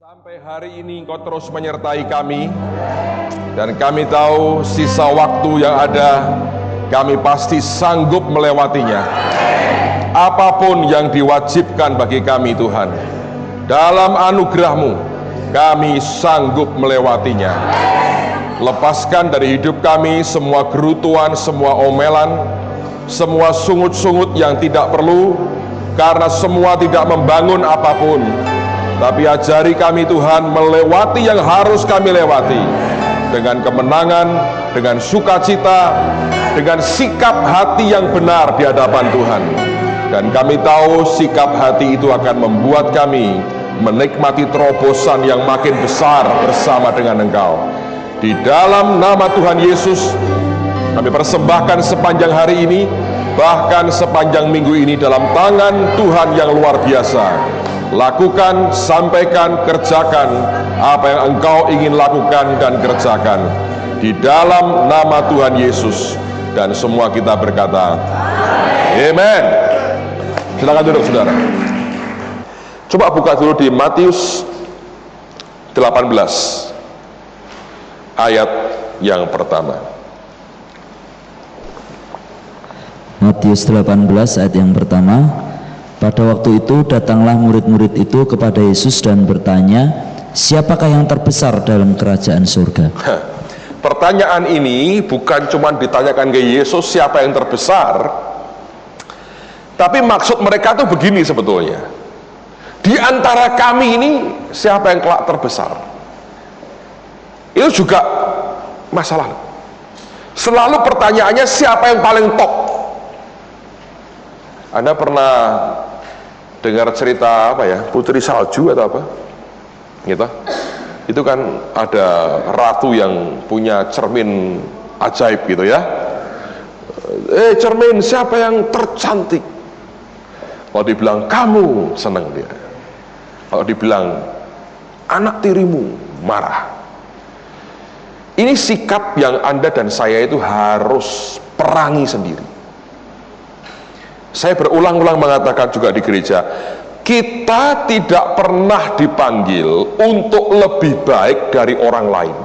Sampai hari ini Engkau terus menyertai kami, dan kami tahu sisa waktu yang ada, kami pasti sanggup melewatinya. Apapun yang diwajibkan bagi kami Tuhan, dalam anugerah-Mu, kami sanggup melewatinya. Lepaskan dari hidup kami semua gerutuan, semua omelan, semua sungut-sungut yang tidak perlu, karena semua tidak membangun apapun. Tapi ajari kami Tuhan melewati yang harus kami lewati dengan kemenangan, dengan sukacita, dengan sikap hati yang benar di hadapan Tuhan. Dan kami tahu sikap hati itu akan membuat kami menikmati terobosan yang makin besar bersama dengan Engkau. Di dalam nama Tuhan Yesus, kami persembahkan sepanjang hari ini, bahkan sepanjang minggu ini dalam tangan Tuhan yang luar biasa. Lakukan, sampaikan, kerjakan apa yang Engkau ingin lakukan dan kerjakan di dalam nama Tuhan Yesus. Dan semua kita berkata amen. Silakan duduk saudara. Coba buka dulu di Matius 18 ayat yang pertama. Matius 18 ayat yang pertama. Pada waktu itu datanglah murid-murid itu kepada Yesus dan bertanya, siapakah yang terbesar dalam kerajaan surga? Pertanyaan ini bukan cuma ditanyakan ke Yesus siapa yang terbesar, tapi maksud mereka tuh begini sebetulnya. Di antara kami ini siapa yang kelak terbesar? Itu juga masalah. Selalu pertanyaannya siapa yang paling top? Anda pernah dengar cerita apa ya, Putri Salju atau apa gitu? Itu kan ada ratu yang punya cermin ajaib gitu ya. Cermin, siapa yang tercantik? Kalau dibilang kamu, senang dia. Kalau dibilang anak tirimu, marah. Ini sikap yang Anda dan saya itu harus perangi sendiri. Saya berulang-ulang mengatakan juga di gereja, kita tidak pernah dipanggil untuk lebih baik dari orang lain.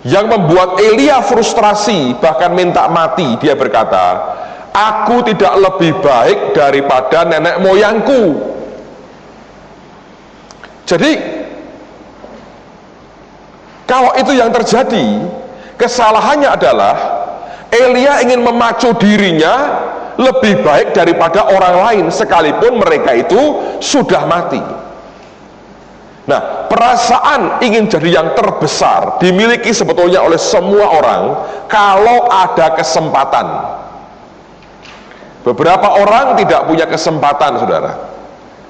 Yang membuat Elia frustrasi, bahkan minta mati, dia berkata, aku tidak lebih baik daripada nenek moyangku. Jadi kalau itu yang terjadi, kesalahannya adalah Elia ingin memacu dirinya lebih baik daripada orang lain, sekalipun mereka itu sudah mati. Nah, perasaan ingin jadi yang terbesar dimiliki sebetulnya oleh semua orang kalau ada kesempatan. Beberapa orang tidak punya kesempatan, saudara.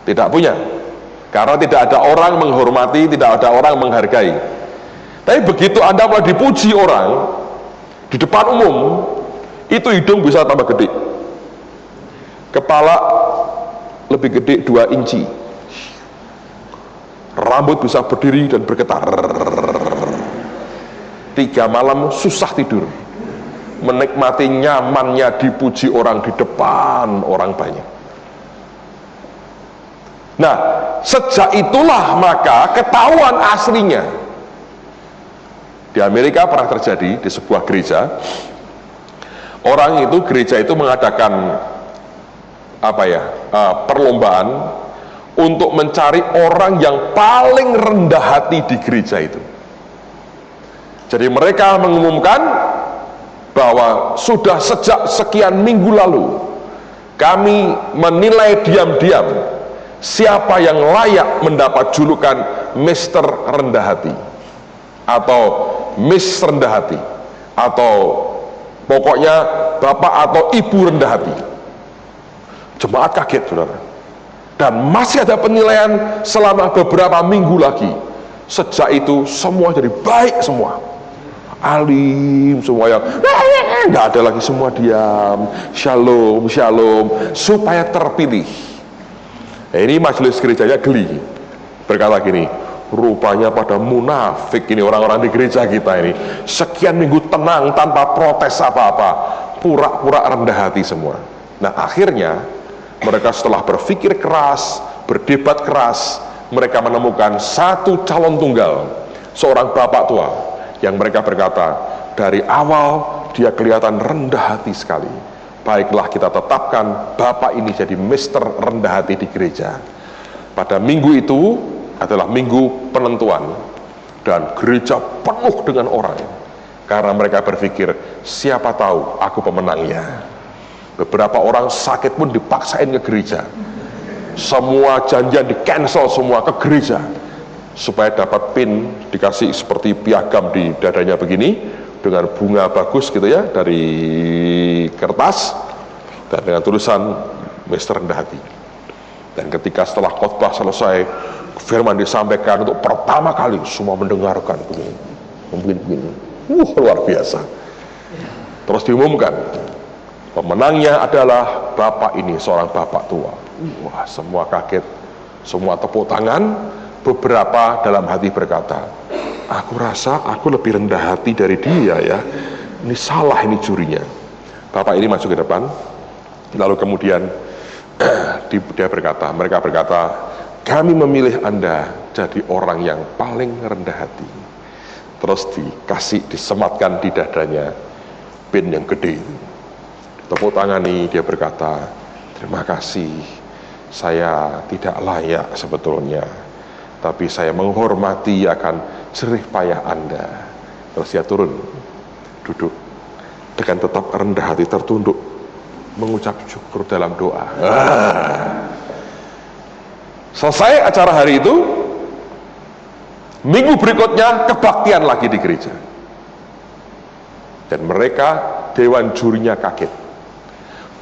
Tidak punya, karena tidak ada orang menghormati, tidak ada orang menghargai. Tapi begitu Anda mulai dipuji orang di depan umum, itu hidung bisa tambah gede, kepala lebih gede 2 inci, rambut bisa berdiri dan bergetar, 3 malam susah tidur, menikmati nyamannya dipuji orang di depan orang banyak. Nah, sejak itulah maka ketahuan aslinya. Di Amerika pernah terjadi di sebuah gereja, gereja itu mengadakan perlombaan untuk mencari orang yang paling rendah hati di gereja itu. Jadi mereka mengumumkan bahwa sudah sejak sekian minggu lalu kami menilai diam-diam siapa yang layak mendapat julukan Mister Rendah Hati atau Miss Rendah Hati, atau pokoknya Bapak atau Ibu Rendah Hati. Jemaat kaget, saudara. Dan masih ada penilaian selama beberapa minggu lagi. Sejak itu semua jadi baik semua, alim semua, yang nggak ada lagi, semua diam, shalom shalom, supaya terpilih. Ini majelis gerejanya geli, berkata gini, rupanya pada munafik ini orang-orang di gereja kita ini. Sekian minggu tenang tanpa protes apa-apa, pura-pura rendah hati semua. Nah, akhirnya mereka setelah berpikir keras, berdebat keras, mereka menemukan satu calon tunggal, seorang bapak tua, yang mereka berkata, dari awal dia kelihatan rendah hati sekali. Baiklah, kita tetapkan bapak ini jadi Mister rendah hati di gereja. Pada minggu itu adalah minggu penentuan, dan gereja penuh dengan orang, karena mereka berpikir, siapa tahu aku pemenangnya. Beberapa orang sakit pun dipaksain ke gereja. Semua janjian di cancel semua ke gereja, supaya dapat pin, dikasih seperti piagam di dadanya begini, dengan bunga bagus gitu ya, dari kertas, dan dengan tulisan Mister rendah hati. Dan ketika setelah khotbah selesai, firman disampaikan untuk pertama kali, semua mendengarkan begini. Luar biasa. Terus diumumkan, pemenangnya adalah bapak ini, seorang bapak tua. Wah, semua kaget, semua tepuk tangan. Beberapa dalam hati berkata, aku rasa aku lebih rendah hati dari dia ya. Ini salah ini jurinya. Bapak ini masuk ke depan, lalu kemudian mereka berkata, kami memilih Anda jadi orang yang paling rendah hati. Terus disematkan di dadanya pin yang gede. Tepuk tangani, dia berkata, terima kasih, saya tidak layak sebetulnya, tapi saya menghormati akan jerih payah Anda. Terus dia turun, duduk, dengan tetap rendah hati tertunduk, mengucap syukur dalam doa. Selesai acara hari itu, minggu berikutnya kebaktian lagi di gereja. Dan mereka, dewan jurinya kaget.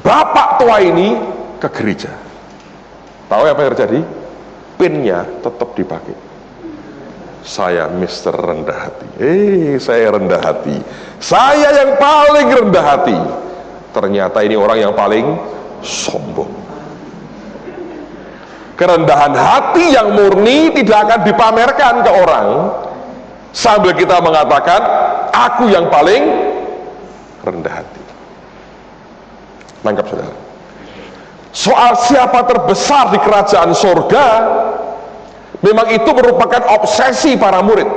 Bapak tua ini ke gereja. Tahu apa yang terjadi? Pinnya tetap dipakai. Saya Mister rendah hati. Saya rendah hati. Saya yang paling rendah hati. Ternyata ini orang yang paling sombong. Kerendahan hati yang murni tidak akan dipamerkan ke orang, sambil kita mengatakan, aku yang paling rendah hati. Nangkap saudara. Soal siapa terbesar di kerajaan surga, memang itu merupakan obsesi para murid.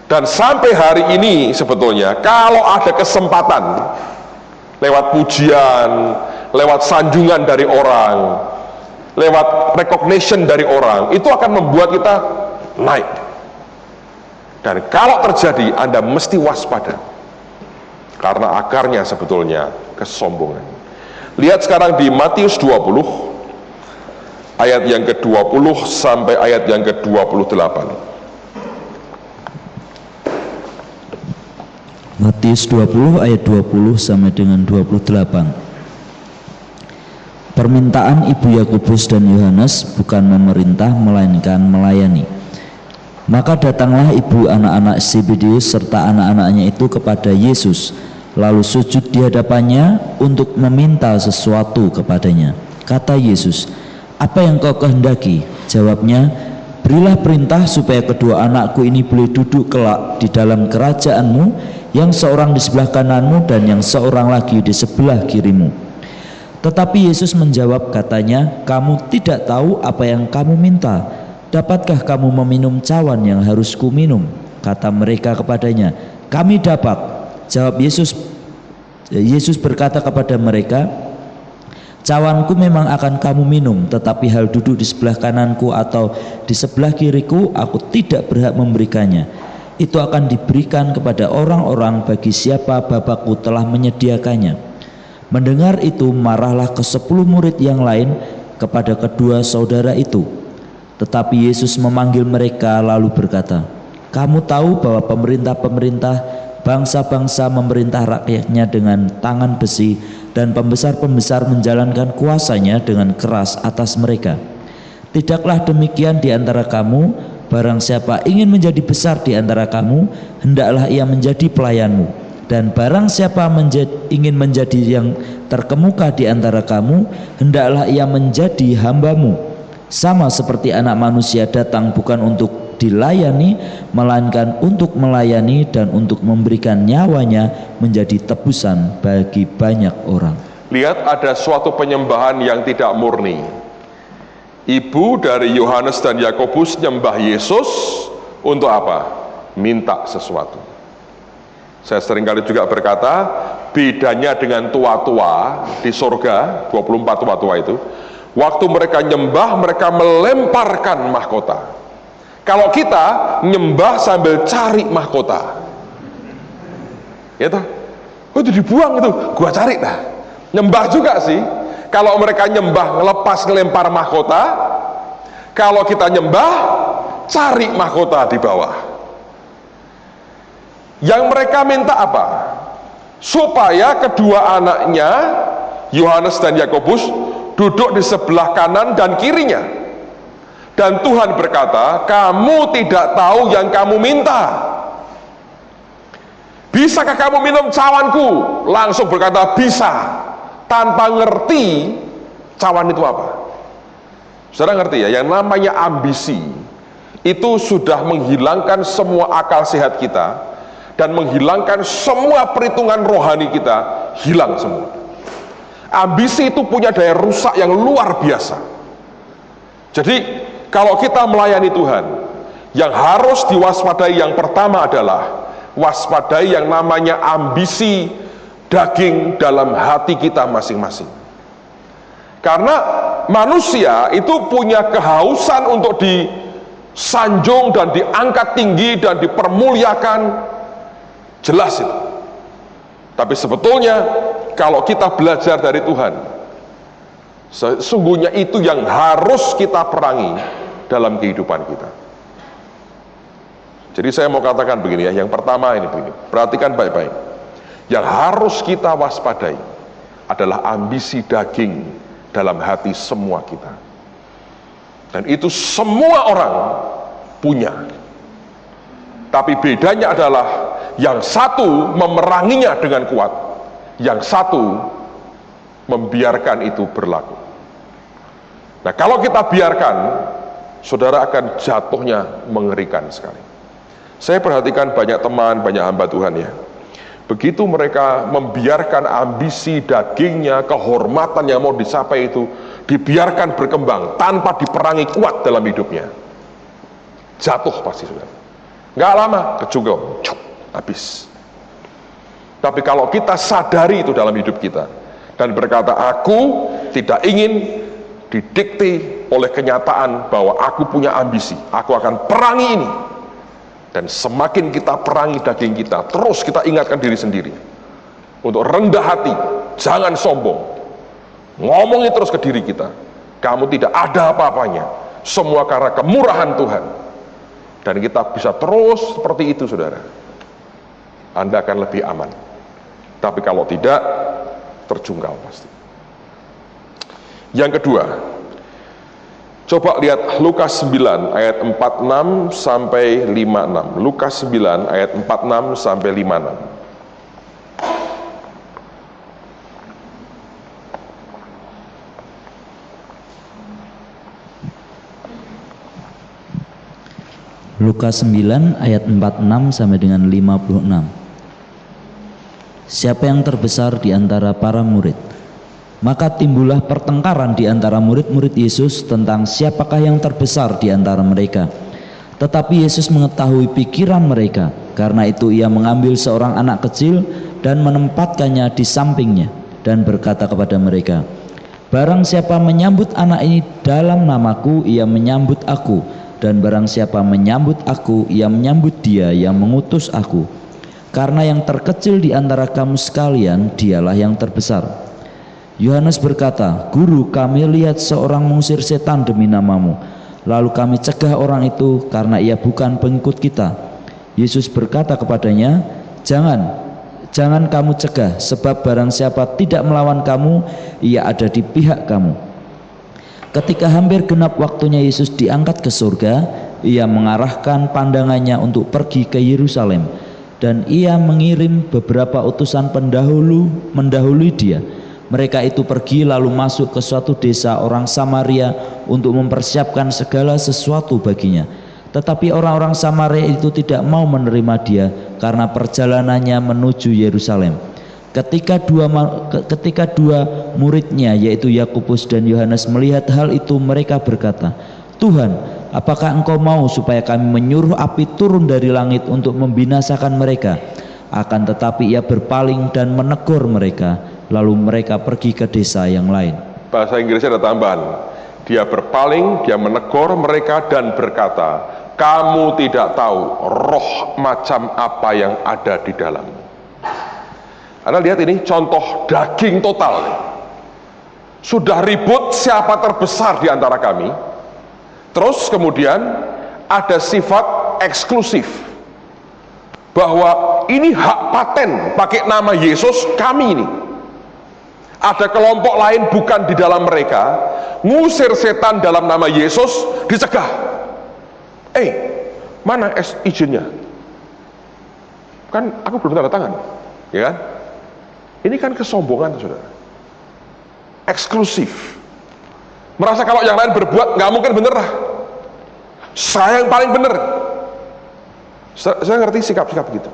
Dan sampai hari ini sebetulnya, kalau ada kesempatan, lewat pujian, lewat sanjungan dari orang, lewat recognition dari orang, itu akan membuat kita naik. Dan kalau terjadi, Anda mesti waspada, karena akarnya sebetulnya kesombongan. Lihat sekarang di Matius 20 ayat yang ke-20 sampai ayat yang ke-28. Matius 20 ayat 20 sampai dengan 28. Permintaan ibu Yakobus dan Yohanes bukan memerintah melainkan melayani. Maka datanglah ibu anak-anak Zebedeus serta anak-anaknya itu kepada Yesus, lalu sujud di hadapannya untuk meminta sesuatu kepadanya. Kata Yesus, apa yang kau kehendaki? Jawabnya, berilah perintah supaya kedua anakku ini boleh duduk kelak di dalam kerajaanmu, yang seorang di sebelah kananmu dan yang seorang lagi di sebelah kirimu. Tetapi Yesus menjawab katanya, kamu tidak tahu apa yang kamu minta. Dapatkah kamu meminum cawan yang harus kuminum? Kata mereka kepadanya, kami dapat. Jawab Yesus. Yesus berkata kepada mereka, cawanku memang akan kamu minum, tetapi hal duduk di sebelah kananku atau di sebelah kiriku, aku tidak berhak memberikannya. Itu akan diberikan kepada orang-orang bagi siapa Bapakku telah menyediakannya. Mendengar itu, marahlah ke-10 murid yang lain kepada kedua saudara itu. Tetapi Yesus memanggil mereka lalu berkata, kamu tahu bahwa pemerintah-pemerintah bangsa-bangsa memerintah rakyatnya dengan tangan besi, dan pembesar-pembesar menjalankan kuasanya dengan keras atas mereka. Tidaklah demikian di antara kamu. Barang siapa ingin menjadi besar di antara kamu, hendaklah ia menjadi pelayanmu. Dan barang siapa ingin menjadi yang terkemuka di antara kamu, hendaklah ia menjadi hambamu. Sama seperti Anak Manusia datang bukan untuk dilayani, melainkan untuk melayani dan untuk memberikan nyawanya menjadi tebusan bagi banyak orang. Lihat, ada suatu penyembahan yang tidak murni. Ibu dari Yohanes dan Yakobus nyembah Yesus untuk apa? Minta sesuatu. Saya seringkali juga berkata, bedanya dengan tua-tua di surga, 24 tua-tua itu, waktu mereka nyembah, mereka melemparkan mahkota. Kalau kita nyembah sambil cari mahkota, itu dibuang itu, gua cari dah. Nyembah juga sih. Kalau mereka nyembah ngelepas ngelempar mahkota, kalau kita nyembah cari mahkota di bawah. Yang mereka minta apa? Supaya kedua anaknya Yohanes dan Yakobus duduk di sebelah kanan dan kirinya. Dan Tuhan berkata, kamu tidak tahu yang kamu minta. Bisakah kamu minum cawanku? Langsung berkata bisa, tanpa ngerti cawan itu apa. Saudara ngerti ya, yang namanya ambisi itu sudah menghilangkan semua akal sehat kita dan menghilangkan semua perhitungan rohani kita, hilang semua. Ambisi itu punya daya rusak yang luar biasa. Jadi kalau kita melayani Tuhan, yang harus diwaspadai yang pertama adalah waspadai yang namanya ambisi daging dalam hati kita masing-masing. Karena manusia itu punya kehausan untuk disanjung dan diangkat tinggi dan dipermuliakan, jelas itu. Tapi sebetulnya kalau kita belajar dari Tuhan, sesungguhnya itu yang harus kita perangi dalam kehidupan kita. Jadi saya mau katakan begini ya, yang pertama ini begini, perhatikan baik-baik. Yang harus kita waspadai adalah ambisi daging dalam hati semua kita. Dan itu semua orang punya. Tapi bedanya adalah yang satu memeranginya dengan kuat, yang satu membiarkan itu berlaku. Nah, kalau kita biarkan, saudara akan jatuhnya mengerikan sekali. Saya perhatikan banyak teman, banyak hamba Tuhan ya. Begitu mereka membiarkan ambisi dagingnya, kehormatan yang mau dicapai itu dibiarkan berkembang tanpa diperangi kuat dalam hidupnya, jatuh pasti sudah. Nggak lama kejungkau, habis. Tapi kalau kita sadari itu dalam hidup kita dan berkata, aku tidak ingin didikte oleh kenyataan bahwa aku punya ambisi, aku akan perangi ini. Dan semakin kita perangi daging kita, terus kita ingatkan diri sendiri untuk rendah hati, jangan sombong. Ngomongin terus ke diri kita, kamu tidak ada apa-apanya, semua karena kemurahan Tuhan. Dan kita bisa terus seperti itu, saudara. Anda akan lebih aman. Tapi kalau tidak, terjungkal pasti. Yang kedua, coba lihat Lukas 9 ayat 46 sampai 56. Lukas 9 ayat 46 sampai 56. Lukas 9 ayat 46 sampai dengan 56. Siapa yang terbesar di antara para murid? Maka timbullah pertengkaran di antara murid-murid Yesus tentang siapakah yang terbesar di antara mereka. Tetapi Yesus mengetahui pikiran mereka, karena itu ia mengambil seorang anak kecil dan menempatkannya di sampingnya dan berkata kepada mereka, barang siapa menyambut anak ini dalam namaku, ia menyambut aku, dan barang siapa menyambut aku, ia menyambut dia yang mengutus aku. Karena yang terkecil di antara kamu sekalian, dialah yang terbesar. Yohanes berkata, Guru, kami lihat seorang mengusir setan demi namamu, lalu kami cegah orang itu karena ia bukan pengikut kita. Yesus berkata kepadanya, Jangan kamu cegah, sebab barang siapa tidak melawan kamu, ia ada di pihak kamu. Ketika hampir genap waktunya Yesus diangkat ke surga, ia mengarahkan pandangannya untuk pergi ke Yerusalem, dan ia mengirim beberapa utusan mendahului dia. Mereka itu pergi lalu masuk ke suatu desa orang Samaria untuk mempersiapkan segala sesuatu baginya. Tetapi orang-orang Samaria itu tidak mau menerima dia karena perjalanannya menuju Yerusalem. Ketika dua muridnya yaitu Yakobus dan Yohanes melihat hal itu, mereka berkata, "Tuhan, apakah Engkau mau supaya kami menyuruh api turun dari langit untuk membinasakan mereka?" Akan tetapi ia berpaling dan menegur mereka, lalu mereka pergi ke desa yang lain. Bahasa Inggrisnya ada tambahan. Dia berpaling, dia menegur mereka dan berkata, "Kamu tidak tahu roh macam apa yang ada di dalam." Anda lihat ini contoh daging total. Sudah ribut siapa terbesar di antara kami. Terus kemudian ada sifat eksklusif. Bahwa ini hak paten pakai nama Yesus kami ini. Ada kelompok lain bukan di dalam mereka, ngusir setan dalam nama Yesus, dicegah. Mana izinnya? Kan aku belum tanda tangan, ya kan? Ini kan kesombongan, saudara. Eksklusif. Merasa kalau yang lain berbuat nggak mungkin bener lah. Saya yang paling bener. Saya ngerti sikap-sikap begitu.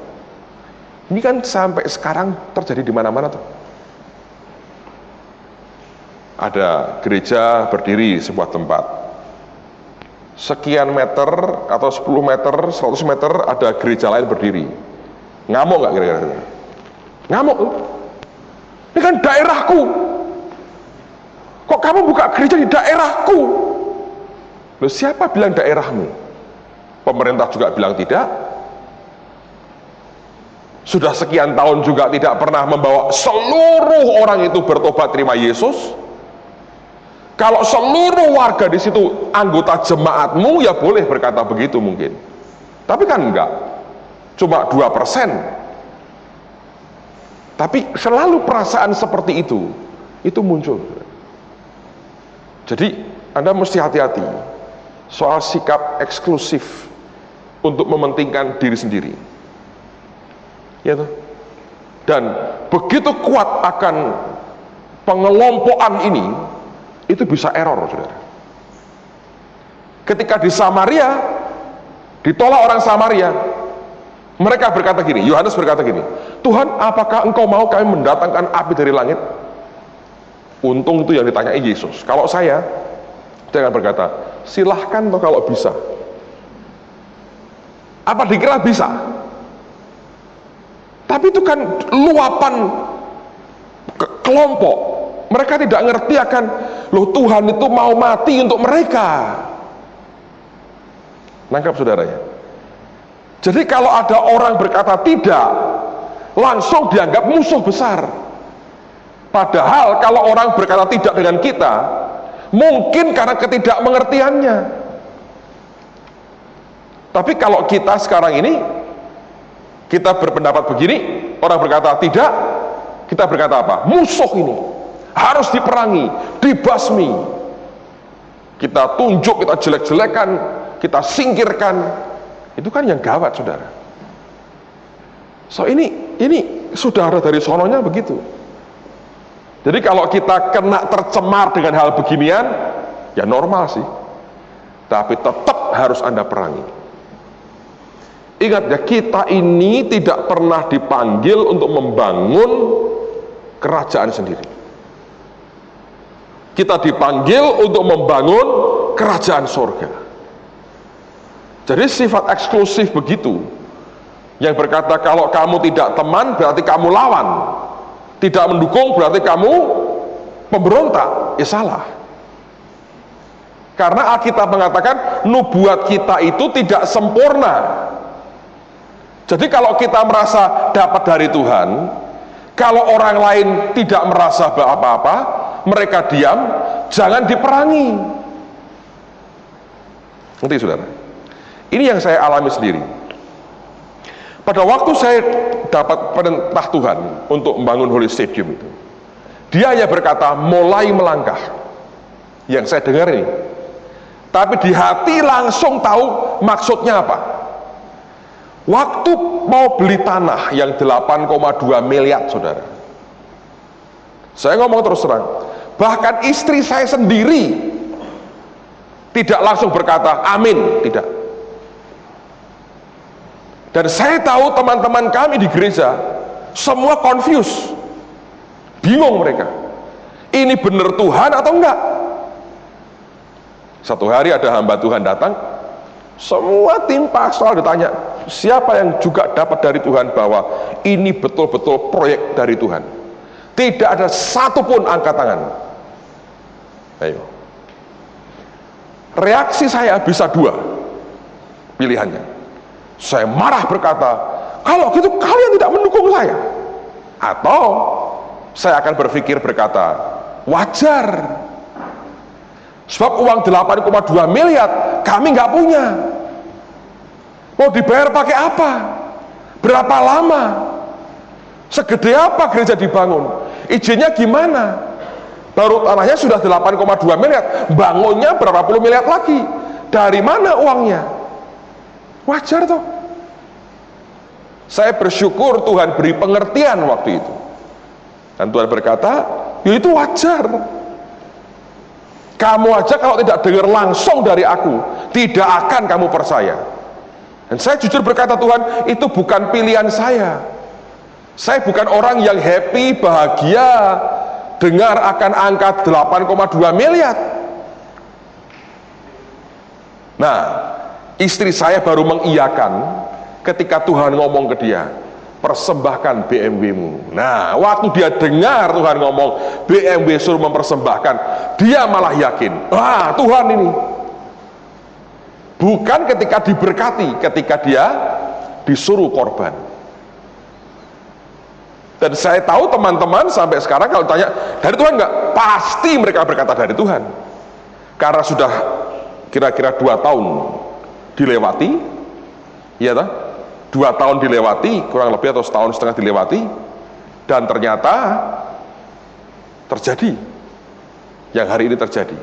Ini kan sampai sekarang terjadi di mana-mana tuh. Ada gereja berdiri di sebuah tempat. Sekian meter atau 10 meter, 100 meter ada gereja lain berdiri. Ngamuk nggak kira-kira? Ngamuk. Ini kan daerahku. Kok kamu buka gereja di daerahku? Loh, siapa bilang daerahmu? Pemerintah juga bilang tidak. Sudah sekian tahun juga tidak pernah membawa seluruh orang itu bertobat terima Yesus. Kalau seluruh warga di situ anggota jemaatmu, ya boleh berkata begitu mungkin. Tapi kan enggak. Cuma 2%. Tapi selalu perasaan seperti itu muncul. Jadi Anda mesti hati-hati soal sikap eksklusif untuk mementingkan diri sendiri. Ya toh? Dan begitu kuat akan pengelompokan ini, itu bisa error, saudara. Ketika di Samaria, ditolak orang Samaria, mereka berkata gini, Yohanes berkata gini, "Tuhan, apakah Engkau mau kami mendatangkan api dari langit?" Untung itu yang ditanyai Yesus. Kalau saya akan berkata, "Silahkan toh kalau bisa." Apa dikira bisa? Tapi itu kan luapan kelompok. Mereka tidak ngerti akan, loh, Tuhan itu mau mati untuk mereka. Nangkap saudara ya? Jadi kalau ada orang berkata tidak, langsung dianggap musuh besar. Padahal kalau orang berkata tidak dengan kita, mungkin karena ketidakmengertiannya. Tapi kalau kita sekarang ini, kita berpendapat begini, orang berkata tidak, kita berkata apa? Musuh ini harus diperangi, dibasmi. Kita tunjuk, kita jelek-jelekan, kita singkirkan. Itu kan yang gawat, saudara. So ini sudah ada dari sononya begitu. Jadi kalau kita kena tercemar dengan hal beginian, ya normal sih. Tapi tetap harus Anda perangi. Ingat ya, kita ini tidak pernah dipanggil untuk membangun kerajaan sendiri. Kita dipanggil untuk membangun kerajaan surga. Jadi sifat eksklusif begitu, yang berkata kalau kamu tidak teman berarti kamu lawan, tidak mendukung berarti kamu pemberontak, ya salah. Karena Alkitab mengatakan nubuat kita itu tidak sempurna. Jadi kalau kita merasa dapat dari Tuhan, kalau orang lain tidak merasa apa-apa, mereka diam, jangan diperangi. Ngerti saudara? Ini yang saya alami sendiri. Pada waktu saya dapat perintah Tuhan untuk membangun Holy Stadium itu, dia hanya berkata mulai melangkah. Yang saya dengar ini, tapi di hati langsung tahu maksudnya apa. Waktu mau beli tanah yang 8,2 miliar, saudara, saya ngomong terus terang, bahkan istri saya sendiri tidak langsung berkata amin, tidak. Dan saya tahu teman-teman kami di gereja semua confused. Bingung mereka, ini benar Tuhan atau enggak. Satu hari ada hamba Tuhan datang, semua tim pastoral ditanya, siapa yang juga dapat dari Tuhan bahwa ini betul-betul proyek dari Tuhan. Tidak ada satupun angkat tangan. Ayo. Reaksi saya bisa dua pilihannya. Saya marah berkata, kalau gitu kalian tidak mendukung saya. Atau saya akan berpikir berkata, wajar. Sebab uang 8,2 miliar kami nggak punya. Mau dibayar pakai apa? Berapa lama? Segede apa gereja dibangun? Izinnya gimana? Baru tanahnya sudah 8,2 miliar, bangunnya berapa puluh miliar lagi. Dari mana uangnya? Wajar toh. Saya bersyukur Tuhan beri pengertian waktu itu. Dan Tuhan berkata, ya itu wajar. Kamu aja kalau tidak dengar langsung dari aku, tidak akan kamu percaya. Dan saya jujur berkata, Tuhan, itu bukan pilihan saya. Saya bukan orang yang happy, bahagia dengar akan angka 8,2 miliar. Nah, istri saya baru mengiyakan ketika Tuhan ngomong ke dia, persembahkan BMW-mu. Nah, waktu dia dengar Tuhan ngomong BMW suruh mempersembahkan, dia malah yakin, wah Tuhan ini. Bukan ketika diberkati, ketika dia disuruh korban. Dan saya tahu teman-teman sampai sekarang kalau tanya, dari Tuhan enggak? Pasti mereka berkata dari Tuhan. Karena sudah kira-kira 2 tahun dilewati, iya toh? 2 tahun dilewati, kurang lebih atau setahun setengah dilewati, dan ternyata terjadi yang hari ini terjadi.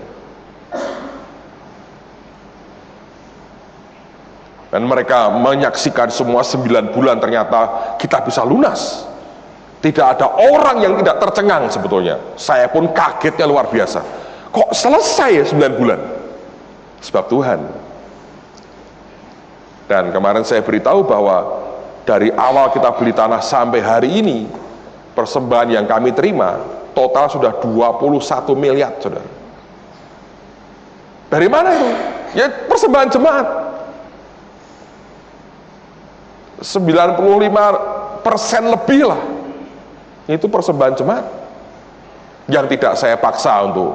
Dan mereka menyaksikan semua 9 bulan ternyata kita bisa lunas. Tidak ada orang yang tidak tercengang sebetulnya. Saya pun kagetnya luar biasa. Kok selesai ya 9 bulan? Sebab Tuhan. Dan kemarin saya beritahu bahwa dari awal kita beli tanah sampai hari ini, persembahan yang kami terima total sudah 21 miliar, saudara. Dari mana itu? Ya persembahan jemaat. 95% lebih lah. Itu persembahan jemaat. Yang tidak saya paksa untuk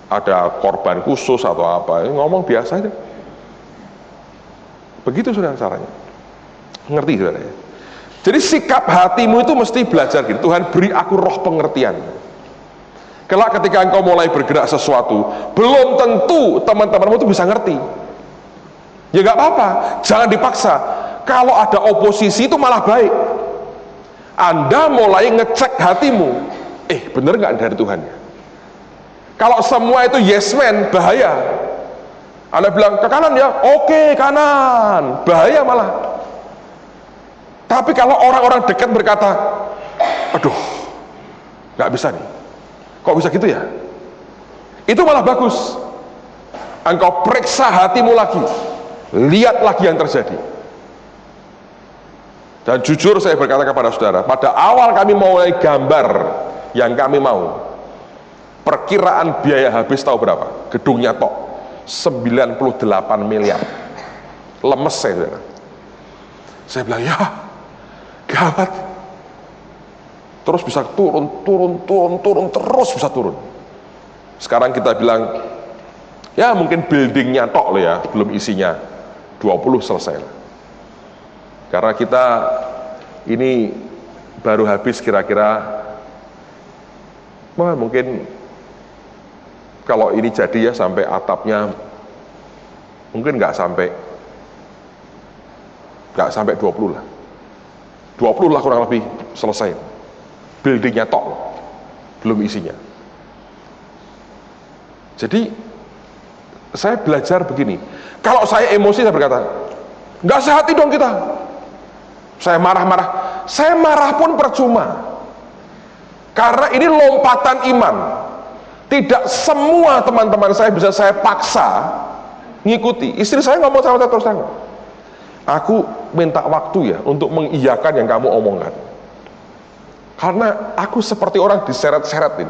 ada korban khusus atau apa. Ngomong biasa aja. Begitu saudara caranya. Ngerti saudara ya? Jadi sikap hatimu itu mesti belajar gitu. Tuhan beri aku roh pengertian. Kelak ketika engkau mulai bergerak sesuatu, belum tentu teman-temanmu itu bisa ngerti. Ya nggak apa-apa, jangan dipaksa. Kalau ada oposisi itu malah baik. Anda mulai ngecek hatimu, bener nggak dari Tuhan? Kalau semua itu yes man, bahaya. Anda bilang ke kanan ya, oke kanan, bahaya malah. Tapi kalau orang-orang dekat berkata, aduh, nggak bisa nih, kok bisa gitu ya? Itu malah bagus. Engkau periksa hatimu lagi, lihat lagi yang terjadi. Dan jujur saya berkata kepada saudara, pada awal kami mulai gambar yang kami mau, perkiraan biaya habis tahu berapa? Gedungnya tok 98 miliar. Lemes saya, saudara. Saya bilang, ya gawat. Terus bisa turun, terus bisa turun. Sekarang kita bilang, ya mungkin buildingnya tok loh ya, belum isinya 20 selesai lah. Karena kita ini baru habis kira-kira mungkin kalau ini jadi ya sampai atapnya mungkin nggak sampai 20 lah. 20 lah kurang lebih selesai. Buildingnya tok, belum isinya. Jadi saya belajar begini. Kalau saya emosi saya berkata, nggak sehati dong kita. Saya marah-marah. Saya marah pun percuma. Karena ini lompatan iman. Tidak semua teman-teman saya bisa saya paksa ngikuti. Istri saya ngomong sama saya terus terang, aku minta waktu ya untuk mengiyakan yang kamu omongkan. Karena aku seperti orang diseret-seretin.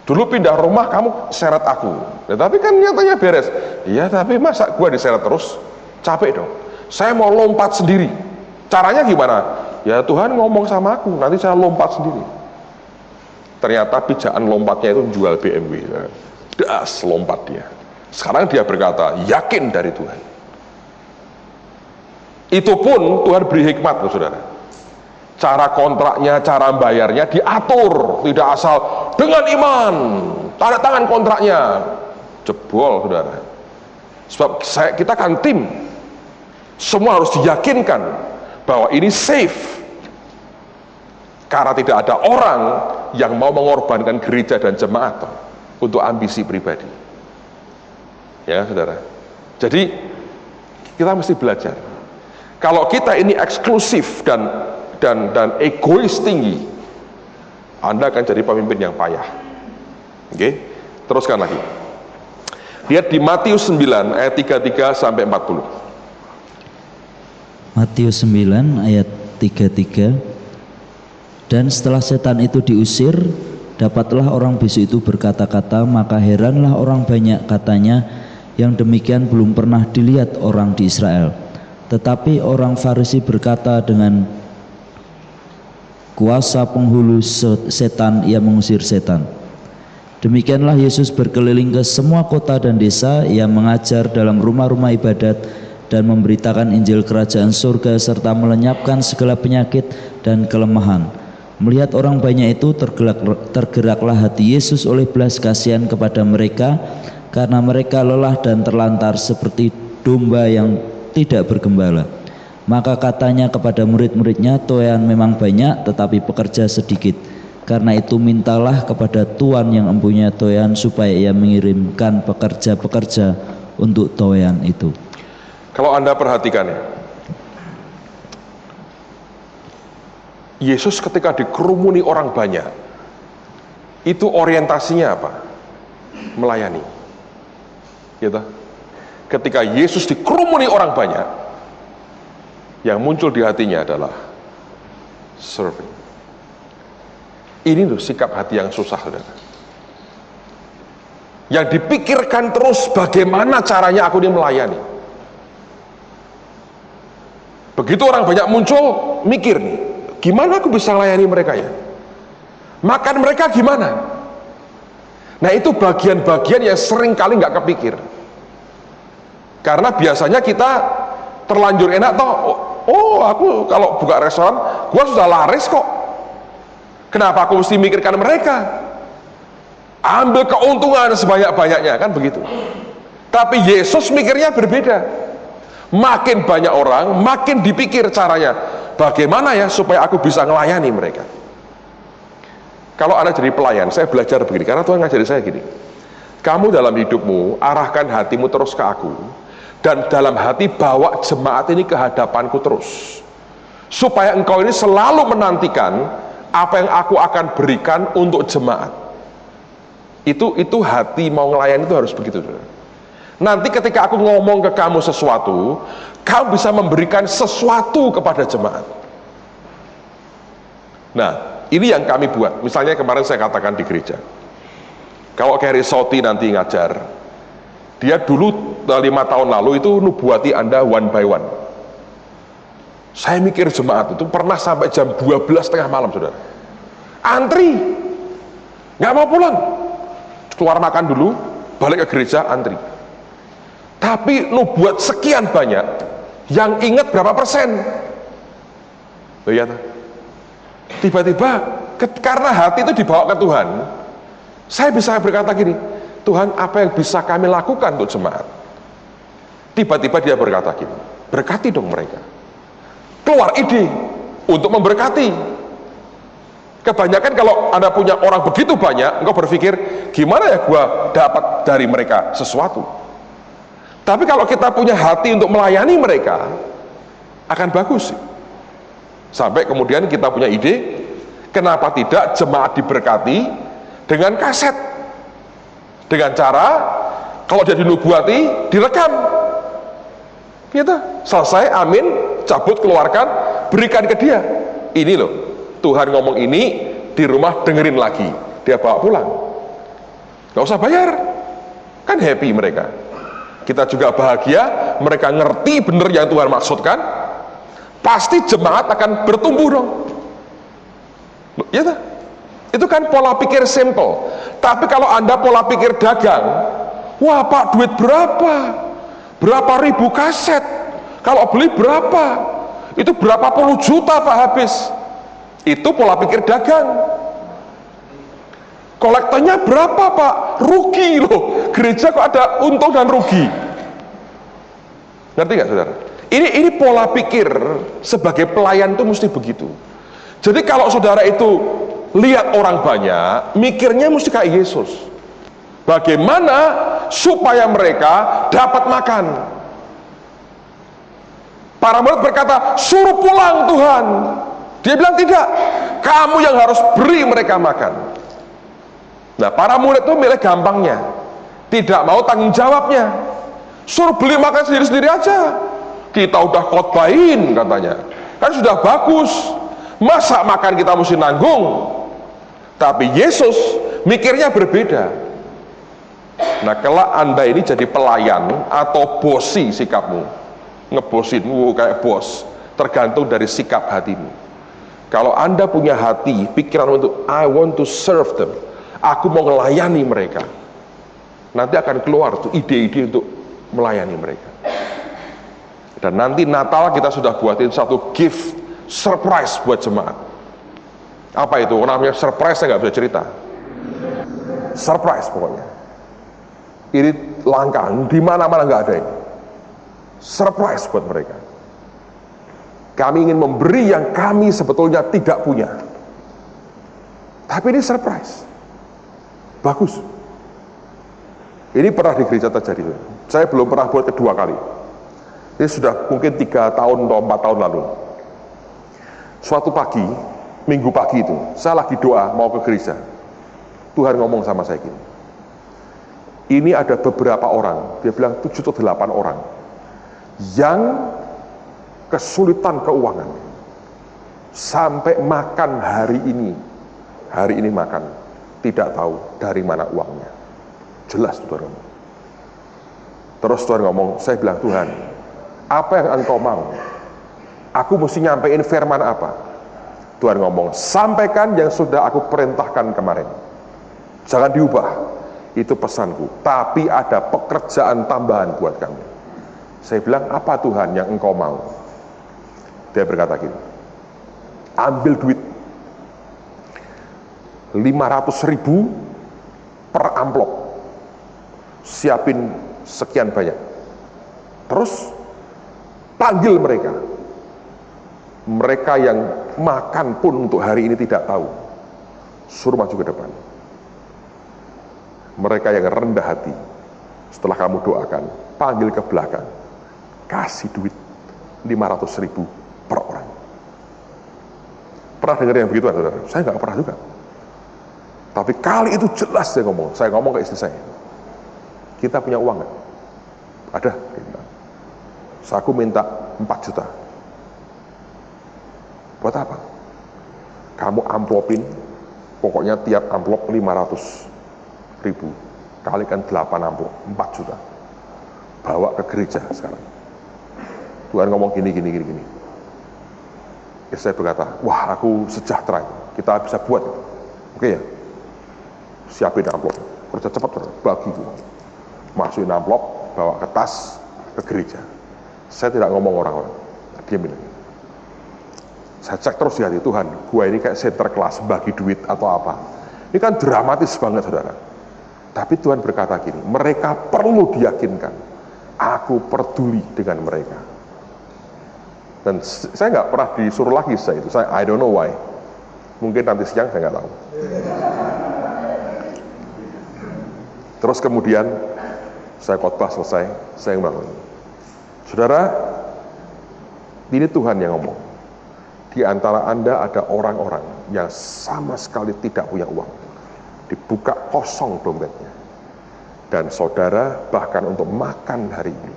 Dulu pindah rumah kamu seret aku. Ya, tapi kan nyatanya beres. Iya, tapi masa gua diseret terus? Capek dong. Saya mau lompat sendiri. Caranya gimana? Ya Tuhan ngomong sama aku, nanti saya lompat sendiri. Ternyata pijakan lompatnya itu jual BMW. Das, lompat dia. Sekarang dia berkata, yakin dari Tuhan. Itu pun Tuhan beri hikmat, saudara. Cara kontraknya, cara bayarnya diatur, tidak asal dengan iman, tanda tangan kontraknya, jebol, saudara. Sebab kita kan tim, semua harus diyakinkan bahwa ini safe, karena tidak ada orang yang mau mengorbankan gereja dan jemaat untuk ambisi pribadi. Ya, saudara. Jadi kita mesti belajar. Kalau kita ini eksklusif dan egois tinggi, Anda akan jadi pemimpin yang payah. Oke, teruskan lagi. Lihat di Matius 9 ayat 33 sampai 40. Matius 9 ayat 33. Dan setelah setan itu diusir, dapatlah orang bisu itu berkata-kata, maka heranlah orang banyak, katanya, yang demikian belum pernah dilihat orang di Israel. Tetapi orang Farisi berkata, dengan kuasa penghulu setan ia mengusir setan. Demikianlah Yesus berkeliling ke semua kota dan desa, ia mengajar dalam rumah-rumah ibadat dan memberitakan Injil kerajaan surga serta melenyapkan segala penyakit dan kelemahan. Melihat orang banyak itu, tergeraklah hati Yesus oleh belas kasihan kepada mereka, karena mereka lelah dan terlantar seperti domba yang tidak bergembala. Maka katanya kepada murid-muridnya, toyan memang banyak tetapi pekerja sedikit. Karena itu mintalah kepada Tuan yang mempunyai toyan supaya ia mengirimkan pekerja-pekerja untuk toyan itu. Kalau Anda perhatikan ya, Yesus ketika dikerumuni orang banyak, itu orientasinya apa? Melayani. Gitu. Ketika Yesus dikerumuni orang banyak, yang muncul di hatinya adalah serving. Ini loh sikap hati yang susah, saudara. Yang dipikirkan terus bagaimana caranya aku ini melayani. Begitu orang banyak muncul, mikir nih, gimana aku bisa melayani mereka ya? Makan mereka gimana? Nah, itu bagian-bagian yang sering kali nggak kepikir. Karena biasanya kita terlanjur enak toh, oh aku kalau buka restoran, gua sudah laris kok. Kenapa aku mesti mikirkan mereka? Ambil keuntungan sebanyak-banyaknya, kan begitu. Tapi Yesus mikirnya berbeda. Makin banyak orang, makin dipikir caranya. Bagaimana ya supaya aku bisa melayani mereka? Kalau Anda jadi pelayan, saya belajar begini, karena Tuhan ngajari saya gini. Kamu dalam hidupmu, arahkan hatimu terus ke aku. Dan dalam hati bawa jemaat ini ke hadapanku terus. Supaya engkau ini selalu menantikan apa yang aku akan berikan untuk jemaat. Itu hati mau ngelayan itu harus begitu. Nanti ketika aku ngomong ke kamu sesuatu, kamu bisa memberikan sesuatu kepada jemaat. Nah, ini yang kami buat. Misalnya kemarin saya katakan di gereja, kalau Kerry Soti nanti ngajar, dia dulu 5 tahun lalu itu nubuati Anda one by one. Saya mikir jemaat itu pernah sampai jam 12:30 malam, saudara. Antri, nggak mau pulang. Keluar makan dulu, balik ke gereja, antri. Tapi nubuat sekian banyak, yang ingat berapa persen? Lihat, tiba-tiba karena hati itu dibawa ke Tuhan, saya bisa berkata gini, Tuhan, apa yang bisa kami lakukan untuk jemaat? Tiba-tiba dia berkata gini, berkati dong mereka. Keluar ide untuk memberkati. Kebanyakan kalau Anda punya orang begitu banyak, engkau berpikir, gimana ya gua dapat dari mereka sesuatu? Tapi kalau kita punya hati untuk melayani mereka, akan bagus. Sampai kemudian kita punya ide, kenapa tidak jemaat diberkati dengan kaset? Dengan cara, kalau dia dinubuati, direkam. Gitu. Selesai, amin, cabut, keluarkan, berikan ke dia. Ini loh, Tuhan ngomong ini, di rumah dengerin lagi, dia bawa pulang, gak usah bayar, kan happy mereka. Kita juga bahagia, mereka ngerti bener yang Tuhan maksudkan, pasti jemaat akan bertumbuh dong. Ya tak? Itu kan pola pikir simple. Tapi kalau Anda pola pikir dagang, wah Pak, duit berapa? Berapa ribu kaset? Kalau beli berapa? Itu berapa puluh juta Pak habis. Itu pola pikir dagang. Kolektornya berapa Pak? Rugi loh. Gereja kok ada untung dan rugi. Ngerti gak saudara? Ini pola pikir sebagai pelayan itu mesti begitu. Jadi kalau saudara itu lihat orang banyak, mikirnya mesti kayak Yesus. Bagaimana supaya mereka dapat makan? Para murid berkata, suruh pulang Tuhan. Dia bilang tidak, kamu yang harus beri mereka makan. Nah, para murid itu milih gampangnya, tidak mau tanggung jawabnya. Suruh beli makan sendiri-sendiri aja. Kita udah khotbahin katanya, kan sudah bagus. Masa makan kita mesti nanggung? Tapi Yesus mikirnya berbeda. Nah, kalau Anda ini jadi pelayan atau bosi sikapmu, ngebosin, kayak bos, tergantung dari sikap hatimu. Kalau Anda punya hati, pikiran untuk I want to serve them, aku mau melayani mereka, nanti akan keluar tuh ide-ide untuk melayani mereka. Dan nanti Natal kita sudah buatin satu gift surprise buat jemaat. Apa itu? Namanya surprise, saya nggak bisa cerita. Surprise pokoknya. Ini langka, di mana-mana nggak ada ini. Surprise buat mereka. Kami ingin memberi yang kami sebetulnya tidak punya. Tapi ini surprise. Bagus. Ini pernah di gereja terjadi. Saya belum pernah buat kedua kali. Ini sudah mungkin 3 tahun atau 4 tahun lalu. Suatu pagi, minggu pagi itu, saya lagi doa mau ke gereja. Tuhan ngomong sama saya gini, ini ada beberapa orang, dia bilang 7 atau 8 orang yang kesulitan keuangan sampai makan hari ini makan tidak tahu dari mana uangnya. Jelas Tuhan ngomong. Terus Tuhan ngomong, saya bilang, Tuhan, apa yang Engkau mau? Aku mesti nyampein firman apa? Tuhan ngomong, sampaikan yang sudah aku perintahkan kemarin. Jangan diubah. Itu pesanku. Tapi ada pekerjaan tambahan buat kamu. Saya bilang, apa Tuhan yang Engkau mau? Dia berkata gini, ambil duit 500.000 per amplop, siapin sekian banyak, terus panggil mereka yang makan pun untuk hari ini tidak tahu, suruh maju ke depan. Mereka yang rendah hati, setelah kamu doakan, panggil ke belakang, kasih duit 500.000 per orang. Pernah dengar yang begitu kan, saudara? Saya nggak pernah juga. Tapi kali itu jelas saya ngomong ke istri saya, kita punya uang nggak? Ada. Aku minta 4 juta. Buat apa? Kamu amplopin, pokoknya tiap amplop 500.000, kalikan 8 amplop, 4 juta. Bawa ke gereja sekarang. Tuhan ngomong gini. Ya, saya berkata, wah aku sejahtera, kita bisa buat. Oke ya? Siapin amplop, kerja cepat, bagi uang. Masukin amplop, bawa ke tas, ke gereja. Saya tidak ngomong orang-orang, diam ini. Saya cek terus di hati, Tuhan, gua ini kayak Sinterklas bagi duit atau apa. Ini kan dramatis banget, saudara. Tapi Tuhan berkata gini, mereka perlu diyakinkan, aku peduli dengan mereka. Dan saya nggak pernah disuruh lagi saya itu, I don't know why. Mungkin nanti siang saya nggak tahu. Terus kemudian saya khotbah selesai, saya bangun. Saudara, ini Tuhan yang ngomong. Di antara Anda ada orang-orang yang sama sekali tidak punya uang. Dibuka kosong dompetnya. Dan saudara bahkan untuk makan hari ini,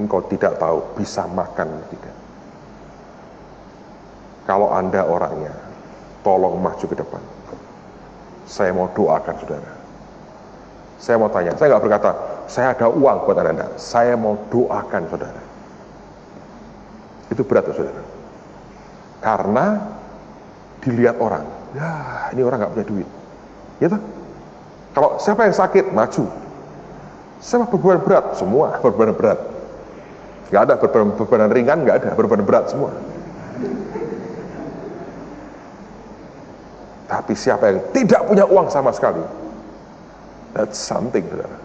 engkau tidak tahu bisa makan atau tidak. Kalau Anda orangnya, tolong maju ke depan. Saya mau doakan saudara. Saya mau tanya, saya nggak berkata, saya ada uang buat Anda. Saya mau doakan saudara. Itu berat ya saudara. Karena dilihat orang, ya ini orang nggak punya duit. Gitu. Kalau siapa yang sakit, maju. Siapa berbeban berat? Semua berbeban berat. Nggak ada berbeban ringan, nggak ada berbeban berat semua. Tapi siapa yang tidak punya uang sama sekali, that's something, saudara.